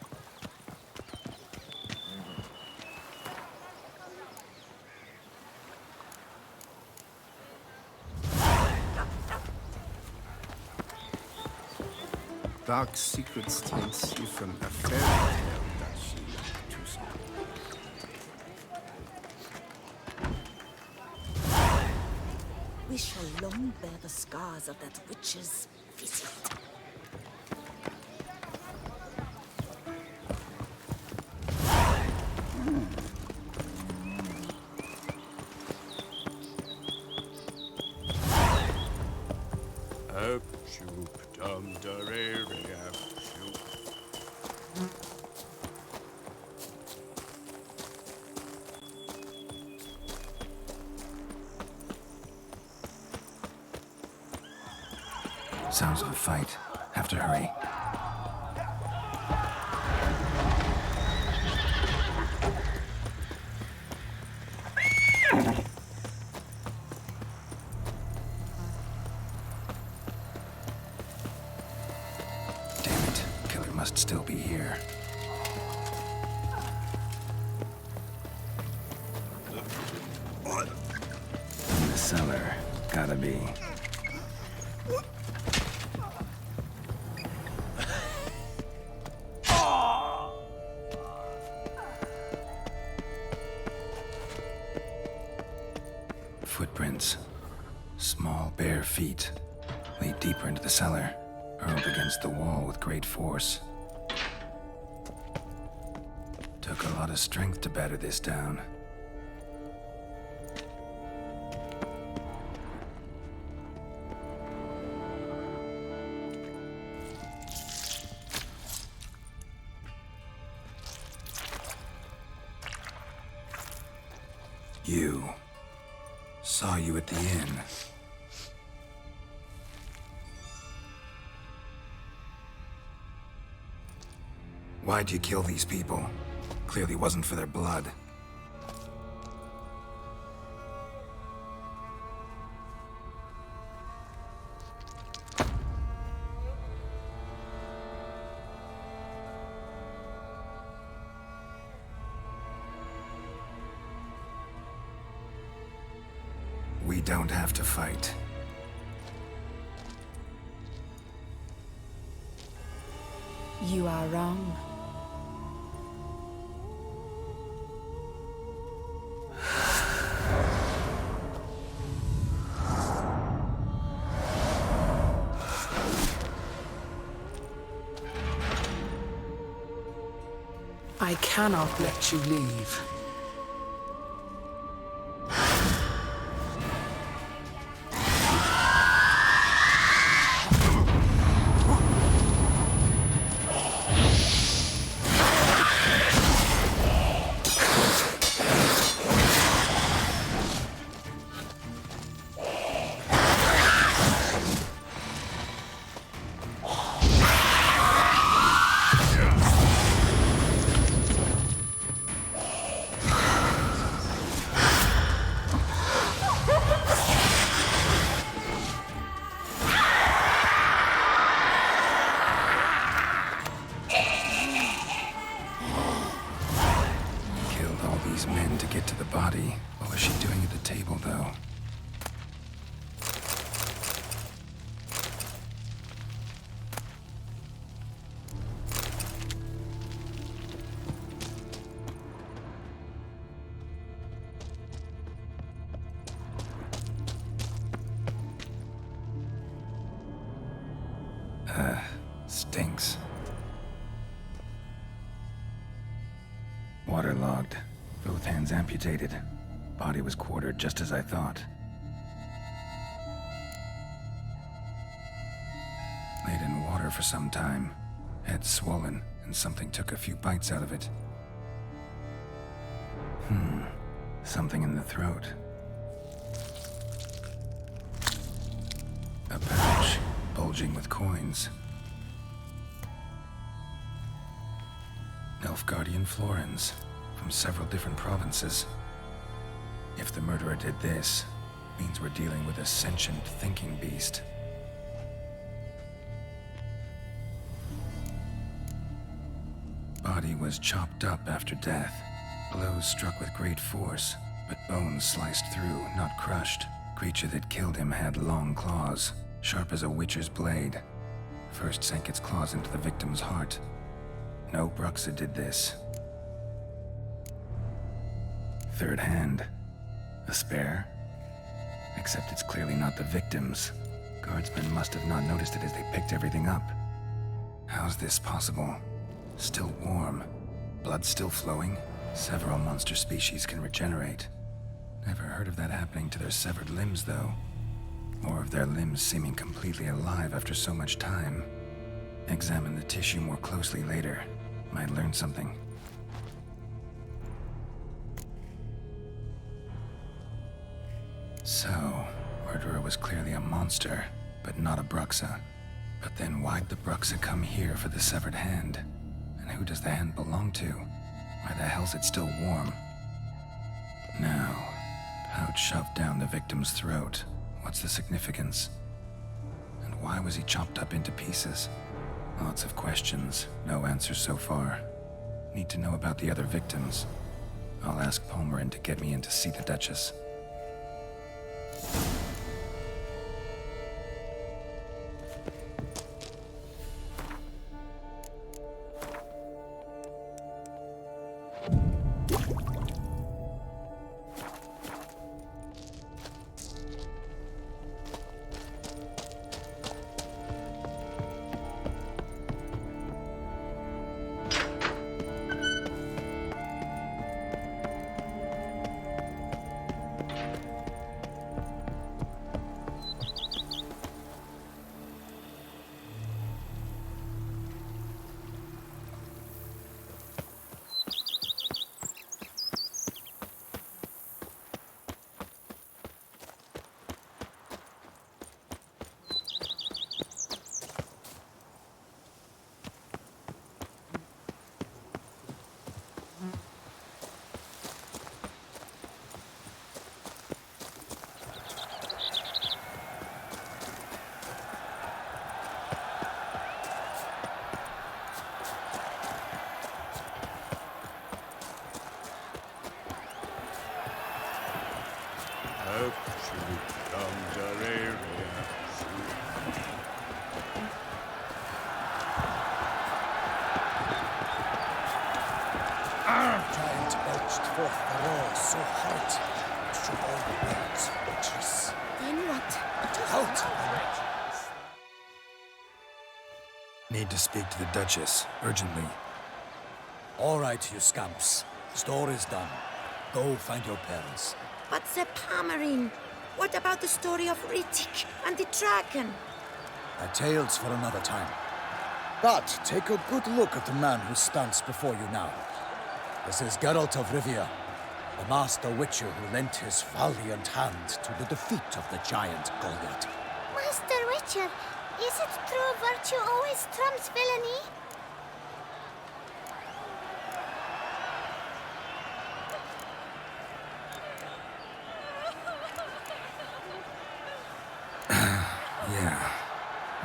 Dark secrets tells you from a fairy tale that she left too soon. We shall long bear the scars of that witch's visit. Sounds of a fight. Have to hurry. must still be here. In the cellar. Gotta be. Footprints. Small, bare feet. Lead deeper into the cellar. Hurled against the wall with great force. Took a lot of strength to batter this down. You. Saw you at the inn. Why'd you kill these people? Clearly wasn't for their blood. We don't have to fight. You are wrong. I cannot let you leave. Men to get to the body. What was she doing at the table, though? Stinks. Waterlogged. Both hands amputated. Body was quartered just as I thought. Laid in water for some time. Head swollen, and something took a few bites out of it. Something in the throat. A pouch, bulging with coins. Nilfgaardian florins. From several different provinces. If the murderer did this, means we're dealing with a sentient thinking beast. Body was chopped up after death. Blows struck with great force, but bones sliced through, not crushed. Creature that killed him had long claws, sharp as a witcher's blade. First sank its claws into the victim's heart. No Bruxa did this. Third hand. A spare? Except it's clearly not the victim's. Guardsmen must have not noticed it as they picked everything up. How's this possible? Still warm. Blood still flowing? Several monster species can regenerate. Never heard of that happening to their severed limbs, though. Or of their limbs seeming completely alive after so much time. Examine the tissue more closely later. Might learn something. So, murderer was clearly a monster, but not a Bruxa. But then why'd the Bruxa come here for the severed hand? And who does the hand belong to? Why the hell's it still warm? Now, pouch shoved down the victim's throat. What's the significance? And why was he chopped up into pieces? Lots of questions, no answers so far. Need to know about the other victims. I'll ask Palmerin to get me in to see the Duchess. Giant belched forth the roar so hot, it shook all the world's witches. Then what? Out! Need to speak to the Duchess, urgently. All right, you scamps. Store is done. Go find your parents. But Sir Palmerin, what about the story of Rittik and the dragon? A tale's for another time. But take a good look at the man who stands before you now. This is Geralt of Rivia, the master witcher who lent his valiant hand to the defeat of the giant Goliath. Master Witcher, is it true virtue always trumps villainy? Yeah,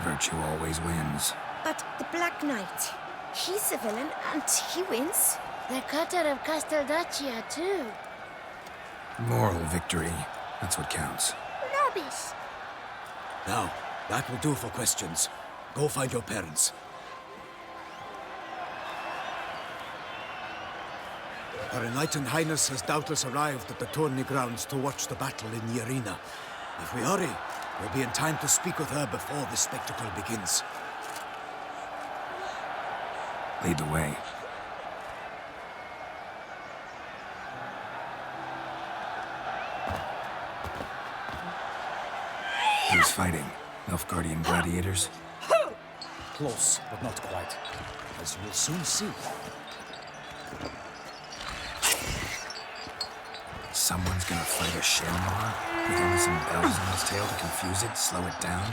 virtue always wins. But the Black Knight, he's a villain and he wins. The cutter of Casteldaccia, too. Moral victory, that's what counts. Rubbish. Now, that will do for questions. Go find your parents. Her Enlightened Highness has doubtless arrived at the tourney grounds to watch the battle in the arena. If we hurry, we'll be in time to speak with her before the spectacle begins. Lead the way. Who's fighting? Nilfgaardian gladiators? Close, but not quite. As you will soon see. Someone's gonna fight a Shamar? With only some bells on his tail to confuse it, slow it down?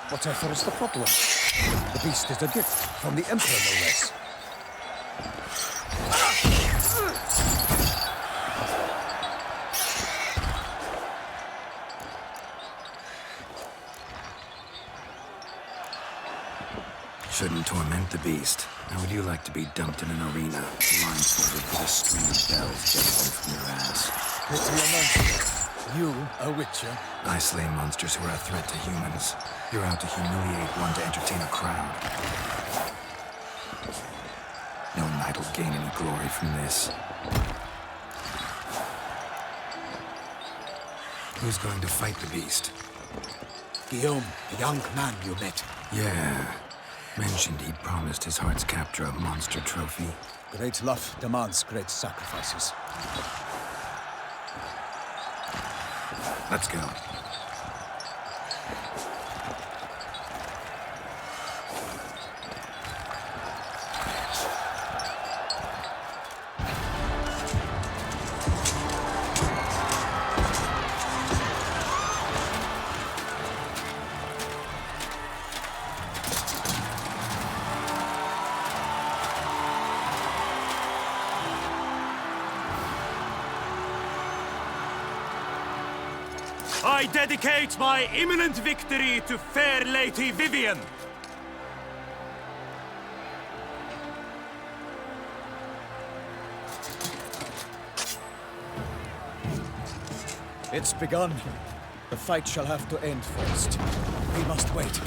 Whatever is the problem? The beast is a gift from the Emperor, no less. Shouldn't torment the beast. How would you like to be dumped in an arena, blindfolded with a string of bells dangling from your ass? Pity a monster. You, a witcher? I slay monsters who are a threat to humans. You're out to humiliate one to entertain a crowd. No knight will gain any glory from this. Who's going to fight the beast? Guillaume, the young man you met. Yeah. Mentioned he'd promised his heart's captor a monster trophy. Great love demands great sacrifices. Let's go. I dedicate my imminent victory to fair Lady Vivian. It's begun. The fight shall have to end first. We must wait.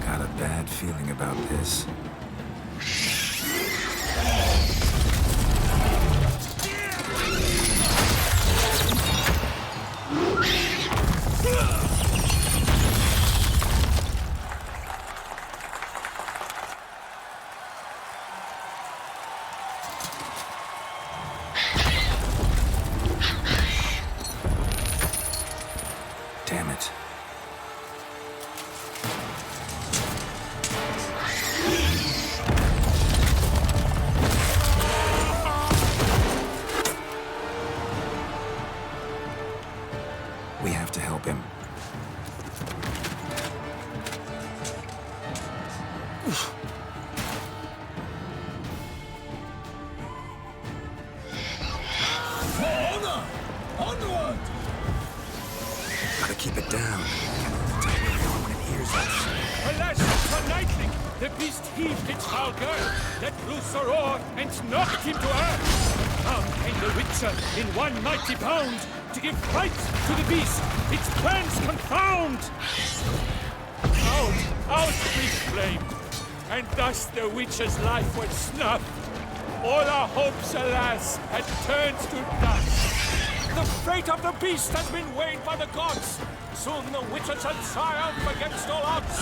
Got a bad feeling about this. Damn it. We have to help him. Honor! Onward! Gotta keep it down. Tell everyone when it hears us. Alas, Sir Knightling, the beast heaved its foul girth, let loose a roar, and knocked him to earth. Down came the Witcher in one mighty bound, to give fright to the beast, its plans confound. Out we flamed, and thus the Witcher's life was snuffed. All our hopes, alas, had turned to dust. The fate of the beast has been weighed by the gods. Soon the Witcher shall triumph against all odds.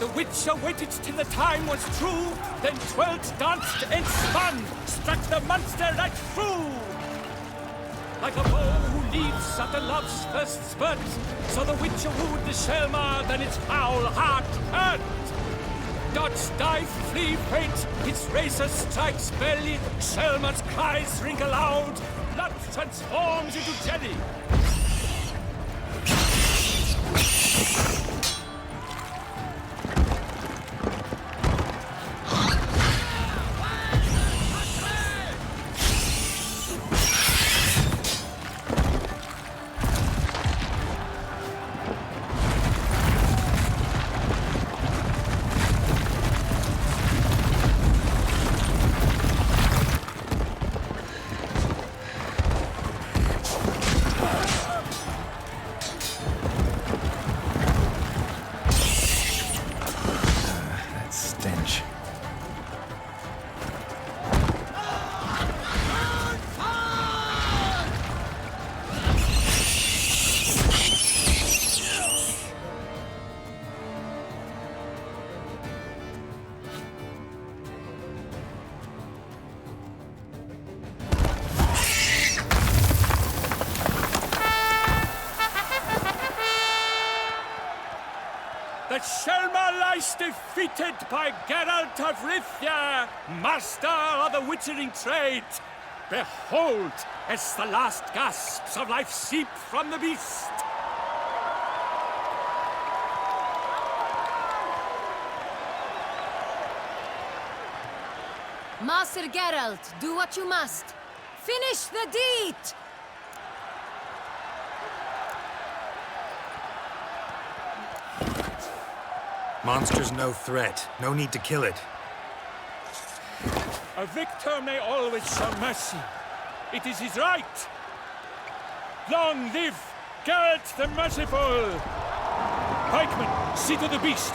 The Witcher waited till the time was true, then twirled, danced, and spun, struck the monster right through. Like a bow who leads after love's first spurt, so the Witcher wooed the Selma, then its foul heart hurt. Dodge, dive, flee, faint, its razor strikes belly, Selma's cries ring aloud, blood transforms into jelly. The Selma lies defeated by Geralt of Rivia, master of the witchering trade. Behold, as the last gasps of life seep from the beast. Master Geralt, do what you must. Finish the deed! Monster's no threat. No need to kill it. A victor may always show mercy. It is his right. Long live Geralt the Merciful! Pikeman, see to the beast.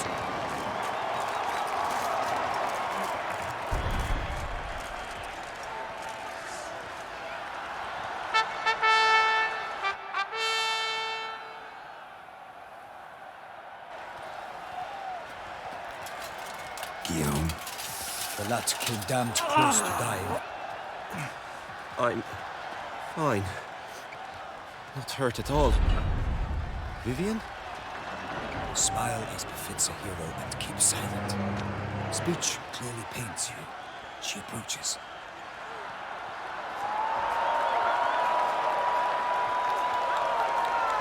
Guillaume. The lad came damned close to dying. I'm fine. Not hurt at all. Vivian? Smile as befits a hero and keep silent. Speech clearly pains you. She approaches.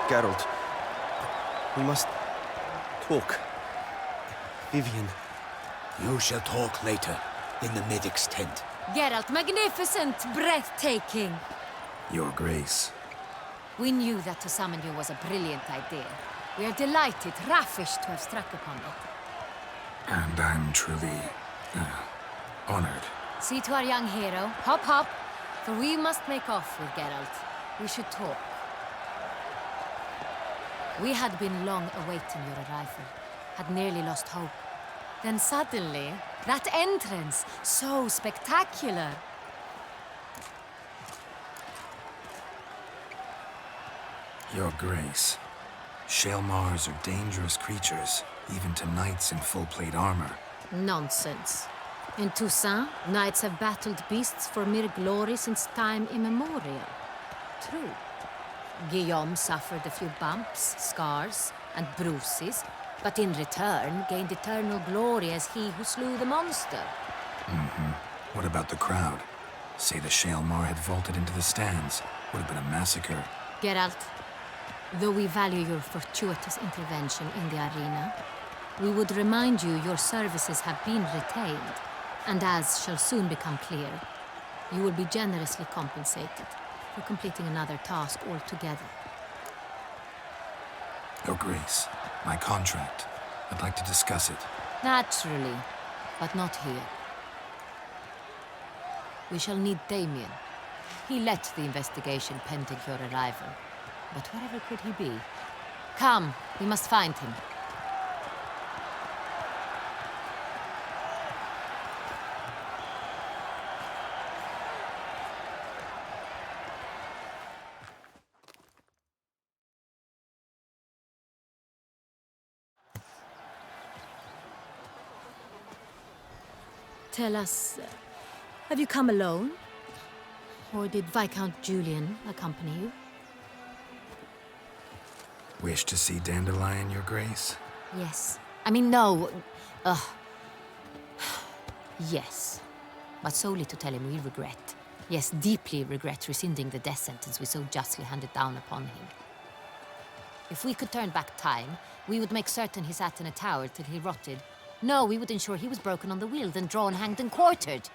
Geralt, we must talk. Vivian. You shall talk later, in the medic's tent. Geralt, magnificent, breathtaking. Your Grace. We knew that to summon you was a brilliant idea. We are delighted, ravished to have struck upon it. And I'm truly honored. See to our young hero. Hop, hop. For we must make off with Geralt. We should talk. We had been long awaiting your arrival. Had nearly lost hope. Then suddenly, that entrance, so spectacular. Your Grace. Shaelmars are dangerous creatures, even to knights in full plate armor. Nonsense. In Toussaint, knights have battled beasts for mere glory since time immemorial. True. Guillaume suffered a few bumps, scars, and bruises, but in return gained eternal glory as he who slew the monster. What about the crowd? Say the Shaelmar had vaulted into the stands. Would have been a massacre. Geralt, though we value your fortuitous intervention in the arena, we would remind you your services have been retained, and as shall soon become clear, you will be generously compensated for completing another task altogether. Your Grace, my contract. I'd like to discuss it. Naturally, but not here. We shall need Damien. He led the investigation pending your arrival. But wherever could he be? Come, we must find him. Tell us, have you come alone? Or did Viscount Julian accompany you? Wish to see Dandelion, Your Grace? Yes. I mean, no. Yes. But solely to tell him we regret. Yes, deeply regret rescinding the death sentence we so justly handed down upon him. If we could turn back time, we would make certain he sat in a tower till he rotted. No, we would ensure he was broken on the wheel, then drawn, hanged, and quartered.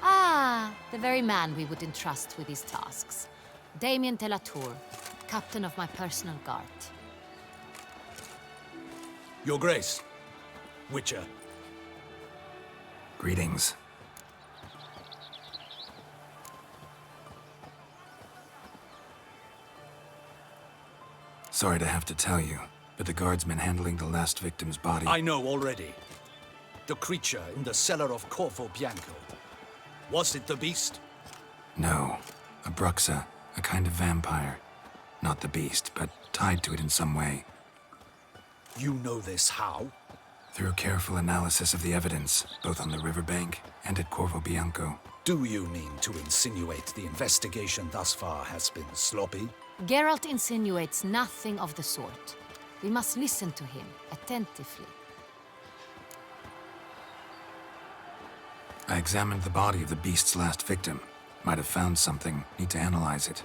Ah, the very man we would entrust with these tasks. Damien de la Tour, captain of my personal guard. Your Grace. Witcher. Greetings. Sorry to have to tell you, but the guardsman handling the last victim's body... I know already. The creature in the cellar of Corvo Bianco. Was it the beast? No. A Bruxa, a kind of vampire. Not the beast, but tied to it in some way. You know this how? Through careful analysis of the evidence, both on the riverbank and at Corvo Bianco. Do you mean to insinuate the investigation thus far has been sloppy? Geralt insinuates nothing of the sort. We must listen to him attentively. I examined the body of the beast's last victim. Might have found something. Need to analyze it.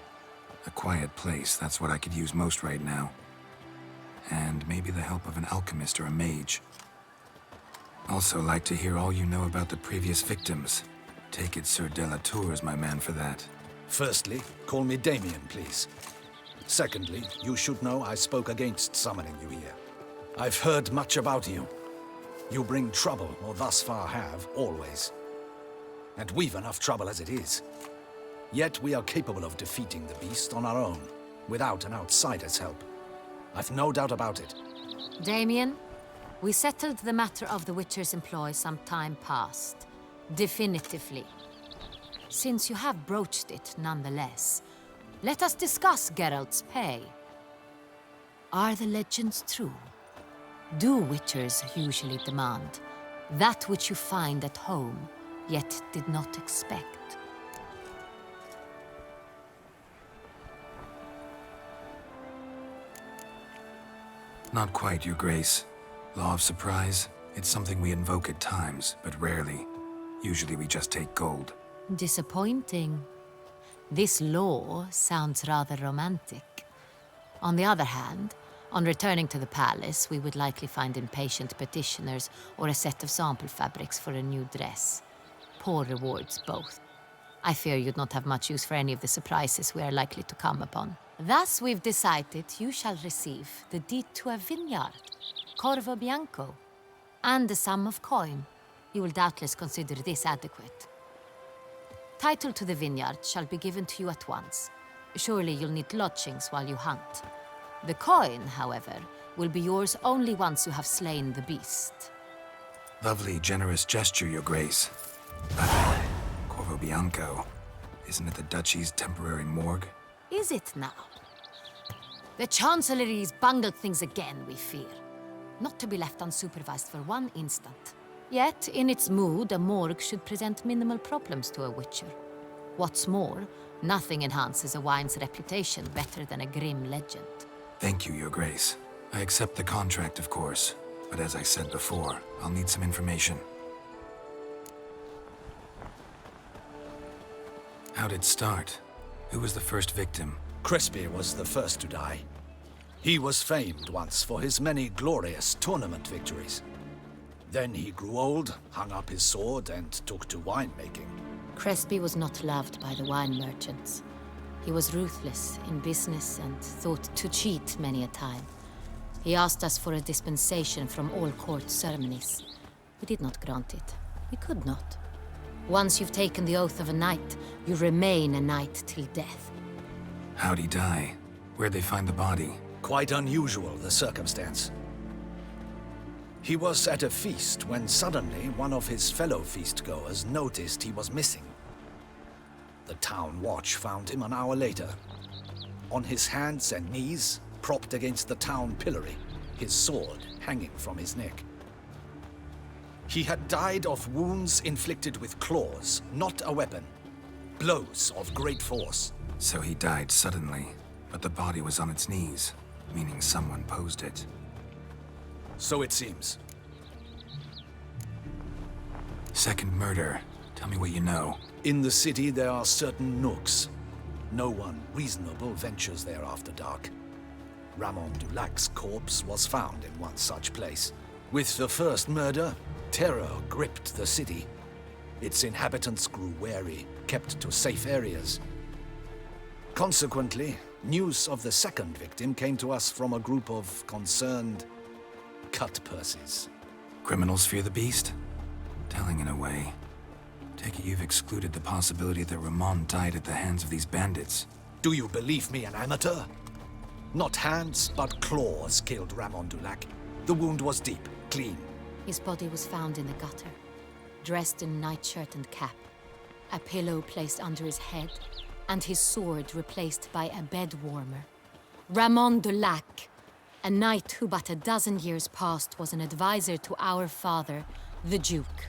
A quiet place, that's what I could use most right now. And maybe the help of an alchemist or a mage. Also like to hear all you know about the previous victims. Take it Sir de la Tour is my man for that. Firstly, call me Damien, please. Secondly, you should know I spoke against summoning you here. I've heard much about you. You bring trouble, or thus far have, always. And we've enough trouble as it is. Yet we are capable of defeating the beast on our own, without an outsider's help. I've no doubt about it. Damien, we settled the matter of the Witcher's employ some time past. Definitively. Since you have broached it nonetheless, let us discuss Geralt's pay. Are the legends true? Do Witchers usually demand that which you find at home, yet did not expect? Not quite, Your Grace. Law of surprise, it's something we invoke at times, but rarely. Usually we just take gold. Disappointing. This law sounds rather romantic. On the other hand, on returning to the palace, we would likely find impatient petitioners or a set of sample fabrics for a new dress. Poor rewards, both. I fear you'd not have much use for any of the surprises we are likely to come upon. Thus, we've decided you shall receive the deed to a vineyard, Corvo Bianco, and a sum of coin. You will doubtless consider this adequate. Title to the vineyard shall be given to you at once. Surely you'll need lodgings while you hunt. The coin, however, will be yours only once you have slain the beast. Lovely, generous gesture, Your Grace. But Corvo Bianco, isn't it the Duchy's temporary morgue? Is it now? The Chancellery's bungled things again, we fear. Not to be left unsupervised for one instant. Yet, in its mood, a morgue should present minimal problems to a witcher. What's more, nothing enhances a wine's reputation better than a grim legend. Thank you, Your Grace. I accept the contract, of course. But as I said before, I'll need some information. How'd it start? Who was the first victim? Crespi was the first to die. He was famed once for his many glorious tournament victories. Then he grew old, hung up his sword, and took to winemaking. Crespi was not loved by the wine merchants. He was ruthless in business and thought to cheat many a time. He asked us for a dispensation from all court ceremonies. We did not grant it. We could not. Once you've taken the oath of a knight, you remain a knight till death. How'd he die? Where'd they find the body? Quite unusual, the circumstance. He was at a feast when suddenly one of his fellow feastgoers noticed he was missing. The town watch found him an hour later. On his hands and knees, propped against the town pillory, his sword hanging from his neck. He had died of wounds inflicted with claws, not a weapon. Blows of great force. So he died suddenly, but the body was on its knees, meaning someone posed it. So it seems. Second murder. Tell me what you know. In the city, there are certain nooks. No one reasonable ventures there after dark. Ramon Dulac's corpse was found in one such place. With the first murder, terror gripped the city. Its inhabitants grew wary, kept to safe areas. Consequently, news of the second victim came to us from a group of concerned cut-purses. Criminals fear the beast? Telling in a way. Take it you've excluded the possibility that Ramon died at the hands of these bandits. Do you believe me an amateur? Not hands, but claws killed Ramon Dulac. The wound was deep, clean. His body was found in the gutter, dressed in nightshirt and cap, a pillow placed under his head, and his sword replaced by a bed warmer. Ramon Dulac, a knight who but a dozen years past was an advisor to our father, the Duke.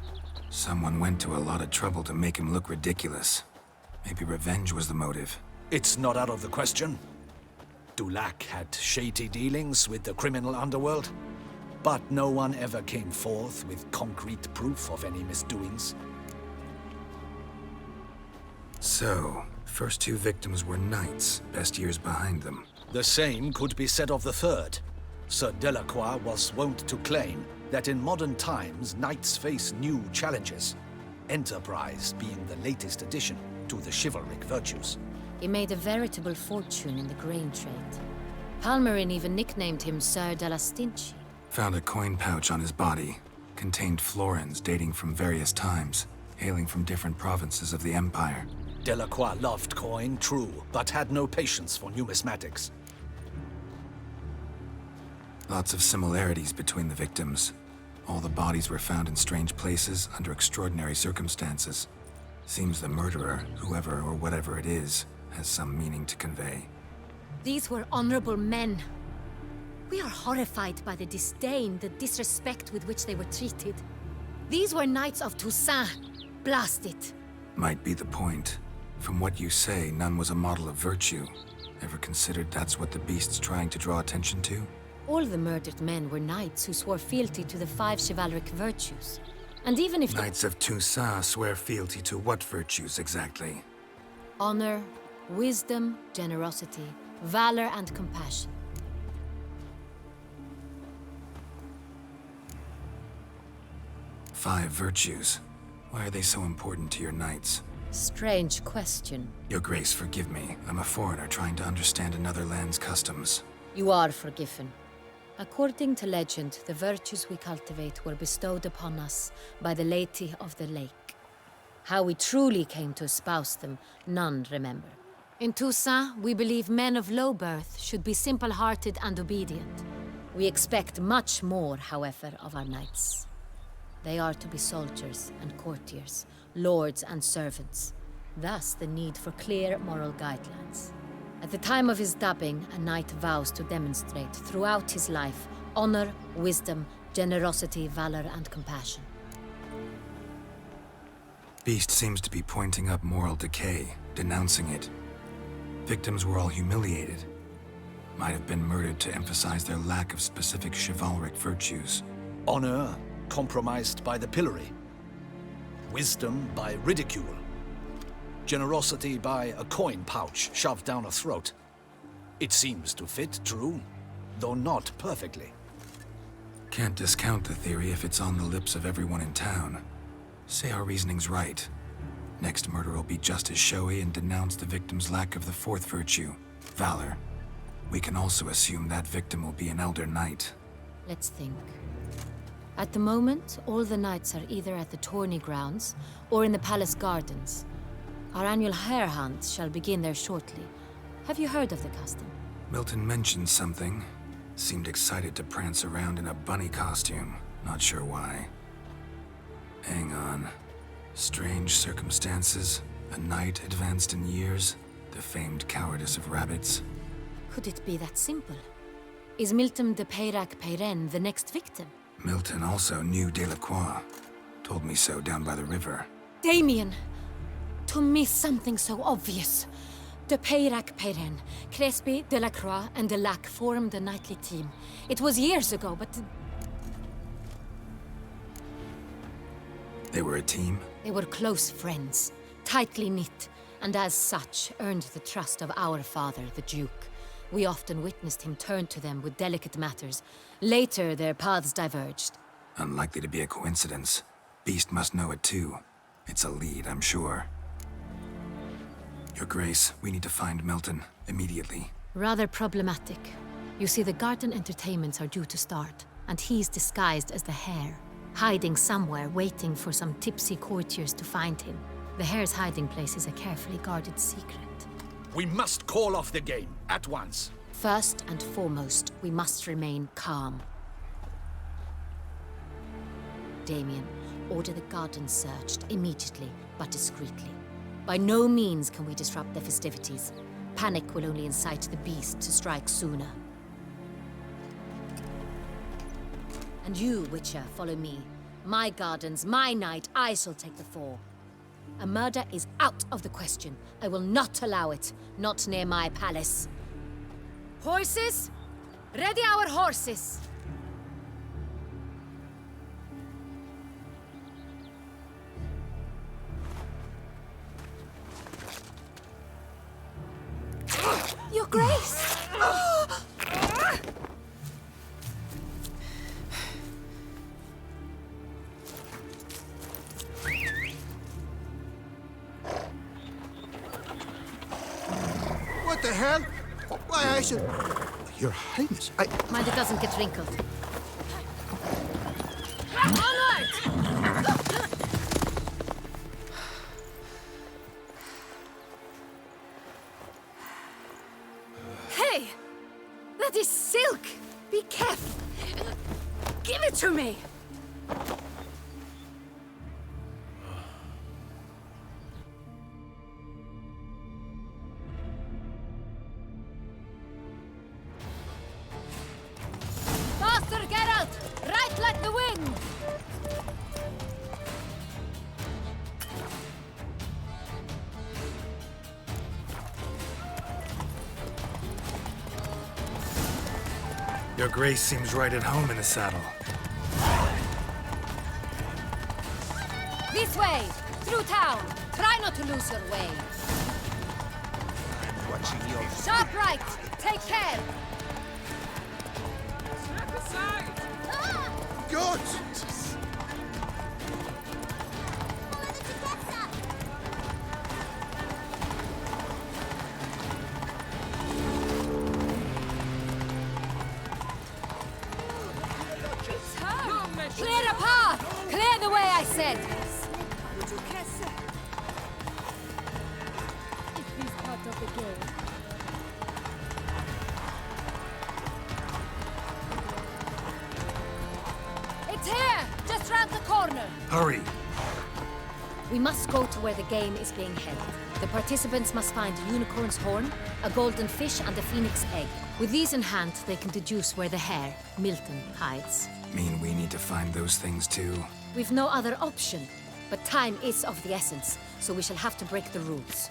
Someone went to a lot of trouble to make him look ridiculous. Maybe revenge was the motive. It's not out of the question. Dulac had shady dealings with the criminal underworld, but no one ever came forth with concrete proof of any misdoings. So, first two victims were knights, best years behind them. The same could be said of the third. Sir Delacroix was wont to claim that in modern times, knights face new challenges, enterprise being the latest addition to the chivalric virtues. He made a veritable fortune in the grain trade. Palmerin even nicknamed him Sir de la Stinchi. Found a coin pouch on his body. Contained florins dating from various times, hailing from different provinces of the Empire. Delacroix loved coin, true, but had no patience for numismatics. Lots of similarities between the victims. All the bodies were found in strange places under extraordinary circumstances. Seems the murderer, whoever or whatever it is, has some meaning to convey. These were honorable men. We are horrified by the disdain, the disrespect with which they were treated. These were knights of Toussaint. Blast it. Might be the point. From what you say, none was a model of virtue. Ever considered that's what the beast's trying to draw attention to? All the murdered men were knights who swore fealty to the 5 chivalric virtues. And even if Knights of Toussaint swear fealty to what virtues exactly? honor, Wisdom, generosity, valor, and compassion. Five virtues. Why are they so important to your knights? Strange question. Your Grace, forgive me. I'm a foreigner trying to understand another land's customs. You are forgiven. According to legend, the virtues we cultivate were bestowed upon us by the Lady of the Lake. How we truly came to espouse them, none remember. In Toussaint, we believe men of low birth should be simple-hearted and obedient. We expect much more, however, of our knights. They are to be soldiers and courtiers, lords and servants. Thus, the need for clear moral guidelines. At the time of his dubbing, a knight vows to demonstrate throughout his life honor, wisdom, generosity, valor, and compassion. Beast seems to be pointing up moral decay, denouncing it. Victims were all humiliated. Might have been murdered to emphasize their lack of specific chivalric virtues. Honor compromised by the pillory. Wisdom by ridicule. Generosity by a coin pouch shoved down a throat. It seems to fit, true, though not perfectly. Can't discount the theory if it's on the lips of everyone in town. Say our reasoning's right. Next murder will be just as showy and denounce the victim's lack of the fourth virtue, valor. We can also assume that victim will be an elder knight. Let's think. At the moment, all the knights are either at the tourney grounds or in the palace gardens. Our annual hare hunt shall begin there shortly. Have you heard of the custom? Milton mentioned something. Seemed excited to prance around in a bunny costume. Not sure why. Hang on. Strange circumstances. A knight advanced in years. The famed cowardice of rabbits. Could it be that simple? Is Milton de Peyrac-Peyren the next victim? Milton also knew Delacroix. Told me so down by the river. Damien! To miss something so obvious. De Peyrac-Peyren, Crespi, Delacroix, and Delac formed a knightly team. It was years ago, but... They were a team? They were close friends, tightly knit, and as such earned the trust of our father, the Duke. We often witnessed him turn to them with delicate matters. Later, their paths diverged. Unlikely to be a coincidence. Beast must know it too. It's a lead, I'm sure. Your Grace, we need to find Milton, immediately. Rather problematic. You see, the garden entertainments are due to start, and he's disguised as the hare, hiding somewhere, waiting for some tipsy courtiers to find him. The hare's hiding place is a carefully guarded secret. We must call off the game, at once. First and foremost, we must remain calm. Damien, order the garden searched immediately, but discreetly. By no means can we disrupt the festivities. Panic will only incite the beast to strike sooner. And you, Witcher, follow me. My gardens, my night, I shall take the fall. A murder is out of the question. I will not allow it. Not near my palace. Horses? Ready our horses! Your Grace! What the hell? Why, I should... Your Highness, Mind it doesn't get wrinkled. Onward! Hey! That is silk! Be careful! Give it to me! Faster, Geralt! Right like the wind! Your Grace seems right at home in the saddle. This way! Through town! Try not to lose your way! watching your... Sharp right! Take care! God! Clear the path! Clear the way, I said! It's here! Just round the corner! Hurry! We must go to where the game is being held. The participants must find a unicorn's horn, a golden fish, and a phoenix egg. With these in hand, they can deduce where the hare, Milton, hides. Mean we need to find those things too? We've no other option. But time is of the essence, so we shall have to break the rules.